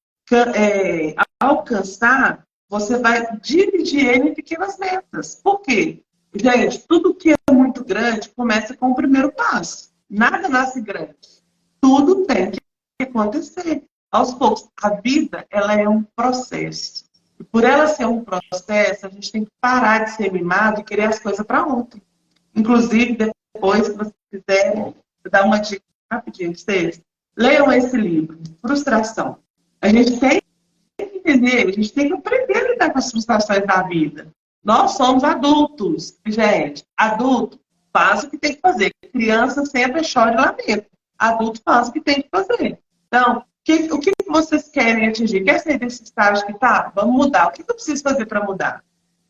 alcançar, você vai dividir ele em pequenas metas. Por quê? Gente, tudo que é muito grande começa com o primeiro passo. Nada nasce grande. Tudo tem que acontecer. Aos poucos, a vida, ela é um processo. E por ela ser um processo, a gente tem que parar de ser mimado e querer as coisas para ontem. Inclusive, depois, se você quiser, vou dar uma dica rapidinho para vocês. Leiam esse livro, Frustração. A gente tem que entender, a gente tem que aprender a lidar com as frustrações da vida. Nós somos adultos, gente. Adulto faz o que tem que fazer. Criança sempre chora e lamenta. Adulto faz o que tem que fazer. Então, o que vocês querem atingir? Quer sair desse estágio que tá? Vamos mudar. O que eu preciso fazer para mudar?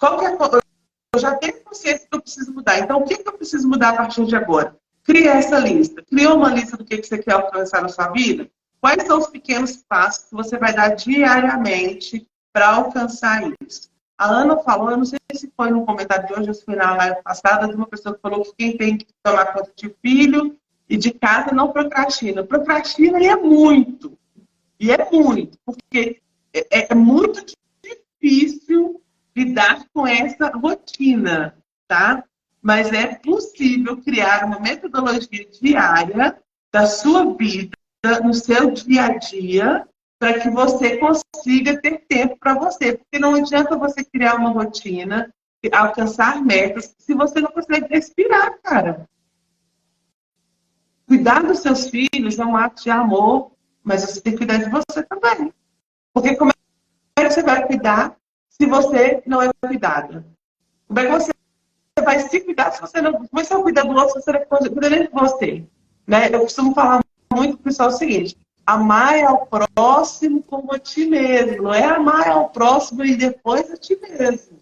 Eu já tenho consciência que eu preciso mudar. Então, o que eu preciso mudar a partir de agora? Cria essa lista. Cria uma lista do que você quer alcançar na sua vida. Quais são os pequenos passos que você vai dar diariamente para alcançar isso? A Ana falou, eu não sei se foi no comentário de hoje ou se foi na live passada, de uma pessoa que falou que quem tem que tomar conta de filho e de casa não procrastina. Procrastina e é muito. E é muito, porque é muito difícil lidar com essa rotina, tá? Mas é possível criar uma metodologia diária da sua vida, no seu dia a dia, para que você consiga ter tempo para você. Porque não adianta você criar uma rotina, alcançar metas, se você não consegue respirar, cara. Cuidar dos seus filhos é um ato de amor, mas você tem que cuidar de você também. Porque como é que você vai cuidar se você não é cuidada? Como é que você vai se cuidar se você não... Como é que você vai cuidar do outro se você não cuida nem de você? Né? Eu costumo falar muito para o pessoal o seguinte, amar ao próximo como a ti mesmo. Não é amar ao próximo e depois a ti mesmo.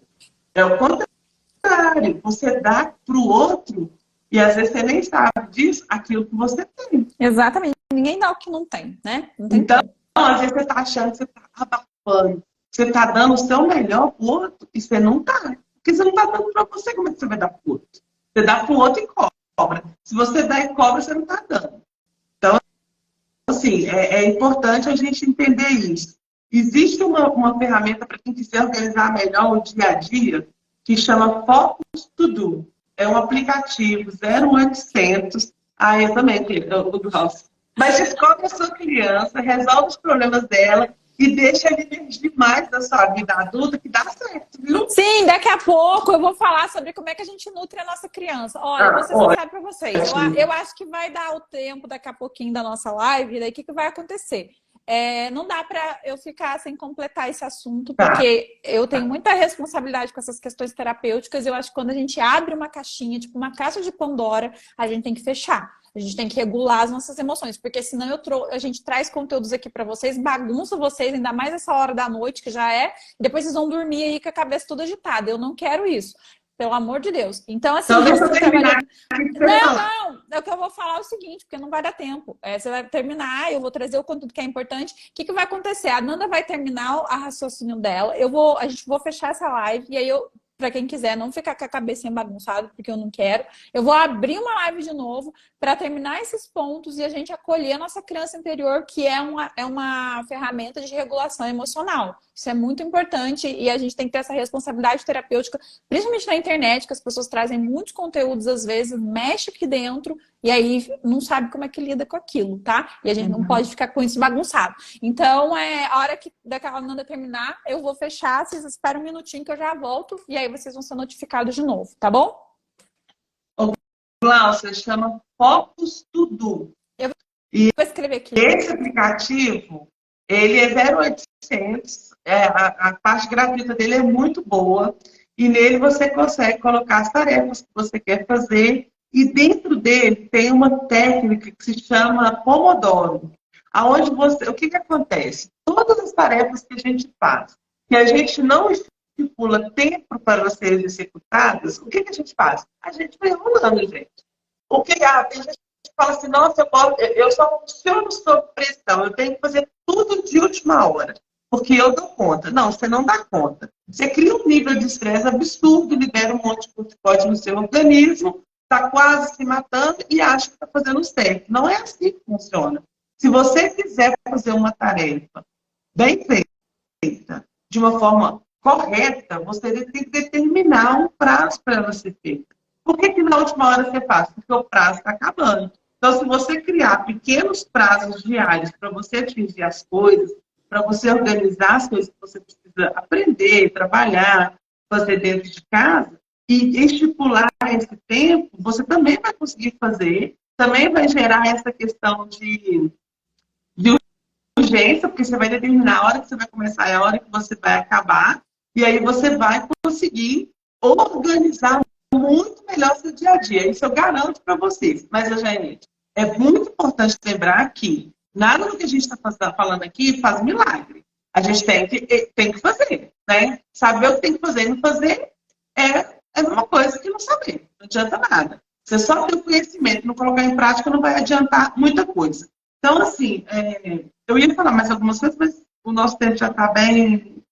É o contrário. Você dá para o outro e às vezes você nem sabe disso, aquilo que você tem. Exatamente. Ninguém dá o que não tem, né? Não tem então, como. Às vezes você está achando que você está abafando, você está dando o seu melhor para o outro e você não está. Porque você não está dando para você, como é que você vai dar para o outro? Você dá para o outro e cobra. Se você dá e cobra, você não está dando. Então, assim, é importante a gente entender isso. Existe uma ferramenta para quem quiser organizar melhor o dia a dia que chama Focus To Do. É um aplicativo 0800. Eu também tenho o do House. Mas descobre a sua criança, resolve os problemas dela e deixa ele emergir mais da sua vida adulta, que dá certo, viu? Sim, daqui a pouco eu vou falar sobre como é que a gente nutre a nossa criança. Olha, eu vou ser sincera para vocês. Eu acho que vai dar o tempo daqui a pouquinho da nossa live, e daí o que vai acontecer? Não dá para eu ficar sem completar esse assunto, porque eu tenho muita responsabilidade com essas questões terapêuticas. Eu acho que quando a gente abre uma caixinha, tipo uma caixa de Pandora, a gente tem que fechar. A gente tem que regular as nossas emoções, porque senão a gente traz conteúdos aqui para vocês, bagunça vocês, ainda mais essa hora da noite que já é, e depois vocês vão dormir aí com a cabeça toda agitada. Eu não quero isso. Pelo amor de Deus. Então, assim, Então, deixa eu você vai... terminar aqui pra você falar. Não, é o que eu vou falar é o seguinte, porque não vai dar tempo. Você vai terminar, eu vou trazer o conteúdo que é importante. O que vai acontecer? A Nanda vai terminar a raciocínio dela, a gente vou fechar essa live, e aí para quem quiser não ficar com a cabecinha bagunçada, porque eu não quero, eu vou abrir uma live de novo para terminar esses pontos e a gente acolher a nossa criança interior, que é uma ferramenta de regulação emocional. Isso é muito importante e a gente tem que ter essa responsabilidade terapêutica, principalmente na internet, que as pessoas trazem muitos conteúdos, às vezes, mexe aqui dentro e aí não sabe como é que lida com aquilo, tá? E a gente não pode ficar com isso bagunçado. Então, a hora que daquela Nanda terminar, eu vou fechar, vocês esperam um minutinho que eu já volto e aí vocês vão ser notificados de novo, tá bom? O Glaucia chama Focus To Do. Eu e vou escrever aqui. Esse aplicativo, ele é 0800, a parte gratuita dele é muito boa e nele você consegue colocar as tarefas que você quer fazer e dentro dele tem uma técnica que se chama Pomodoro, aonde o que acontece? Todas as tarefas que a gente faz, que a gente não estipula tempo para serem executadas, o que a gente faz? A gente vai enrolando, gente. Tem gente que fala assim, nossa, eu só funciono sob pressão, eu tenho que fazer tudo de última hora, porque eu dou conta. Não, você não dá conta. Você cria um nível de estresse absurdo, libera um monte de corticóide no seu organismo, está quase se matando e acha que está fazendo certo. Não é assim que funciona. Se você quiser fazer uma tarefa bem feita, de uma forma correta, você tem que determinar um prazo para ela ser feita. Por que na última hora você faz? Porque o prazo está acabando. Então, se você criar pequenos prazos diários para você atingir as coisas, para você organizar as coisas que você precisa aprender, trabalhar, fazer dentro de casa, e estipular esse tempo, você também vai conseguir fazer, também vai gerar essa questão de urgência, porque você vai determinar a hora que você vai começar e a hora que você vai acabar, e aí você vai conseguir organizar muito melhor seu dia a dia. Isso eu garanto para vocês. Mas, gente, é muito importante lembrar que nada do que a gente está falando aqui faz milagre. A gente tem que fazer, né? Saber o que tem que fazer e não fazer é uma coisa que não saber. Não adianta nada. Você só ter o conhecimento, não colocar em prática, não vai adiantar muita coisa. Então, assim, eu ia falar mais algumas coisas, mas o nosso tempo já está bem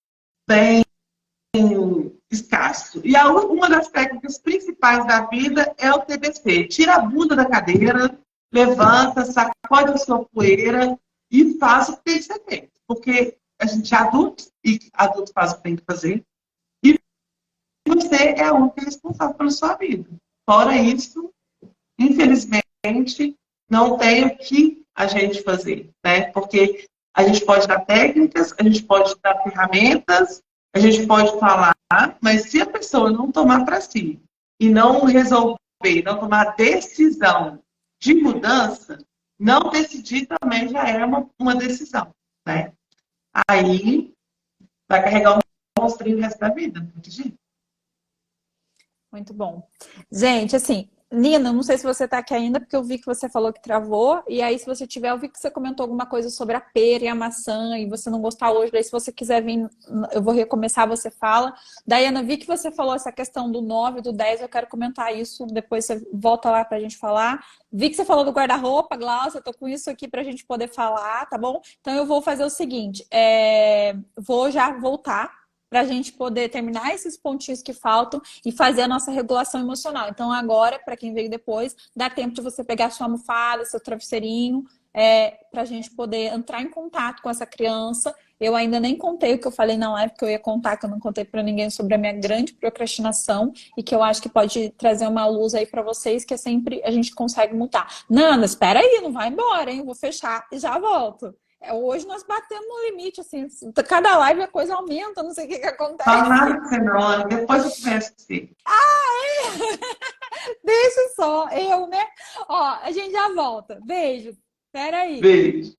escasso. E uma das técnicas principais da vida é o TBC. Tira a bunda da cadeira, levanta, sacode a sua poeira e faz o que tem que ser feito. Porque a gente é adulto e adulto faz o que tem que fazer. E você é o único responsável pela sua vida. Fora isso, infelizmente, não tem o que a gente fazer, né? Porque a gente pode dar técnicas, a gente pode dar ferramentas, a gente pode falar, mas se a pessoa não tomar para si e não resolver, não tomar decisão de mudança, não decidir também já é uma decisão, né? Aí vai carregar um monstrinho o resto da vida, não acredito. Muito bom. Gente, assim, Nina, não sei se você está aqui ainda, porque eu vi que você falou que travou, e aí se você tiver, eu vi que você comentou alguma coisa sobre a pera e a maçã, e você não gostar hoje, daí se você quiser vir, eu vou recomeçar, você fala. Daiana, vi que você falou essa questão do 9 e do 10, eu quero comentar isso, depois você volta lá pra gente falar. Vi que você falou do guarda-roupa, Glaucia, eu tô com isso aqui pra gente poder falar, tá bom? Então eu vou fazer o seguinte, vou já voltar para a gente poder terminar esses pontinhos que faltam e fazer a nossa regulação emocional. Então, agora, para quem veio depois, dá tempo de você pegar sua almofada, seu travesseirinho, para a gente poder entrar em contato com essa criança. Eu ainda nem contei o que eu falei na live, que eu ia contar, que eu não contei para ninguém, sobre a minha grande procrastinação e que eu acho que pode trazer uma luz aí para vocês, que é sempre a gente consegue mudar. Nanda, espera aí, não vai embora, hein? Eu vou fechar e já volto. Hoje nós batemos no limite, assim, cada live a coisa aumenta, não sei o que acontece. Fala nada com você não, depois eu converso com você. Deixa só, eu, né? Ó, a gente já volta. Beijo. Espera aí. Beijo.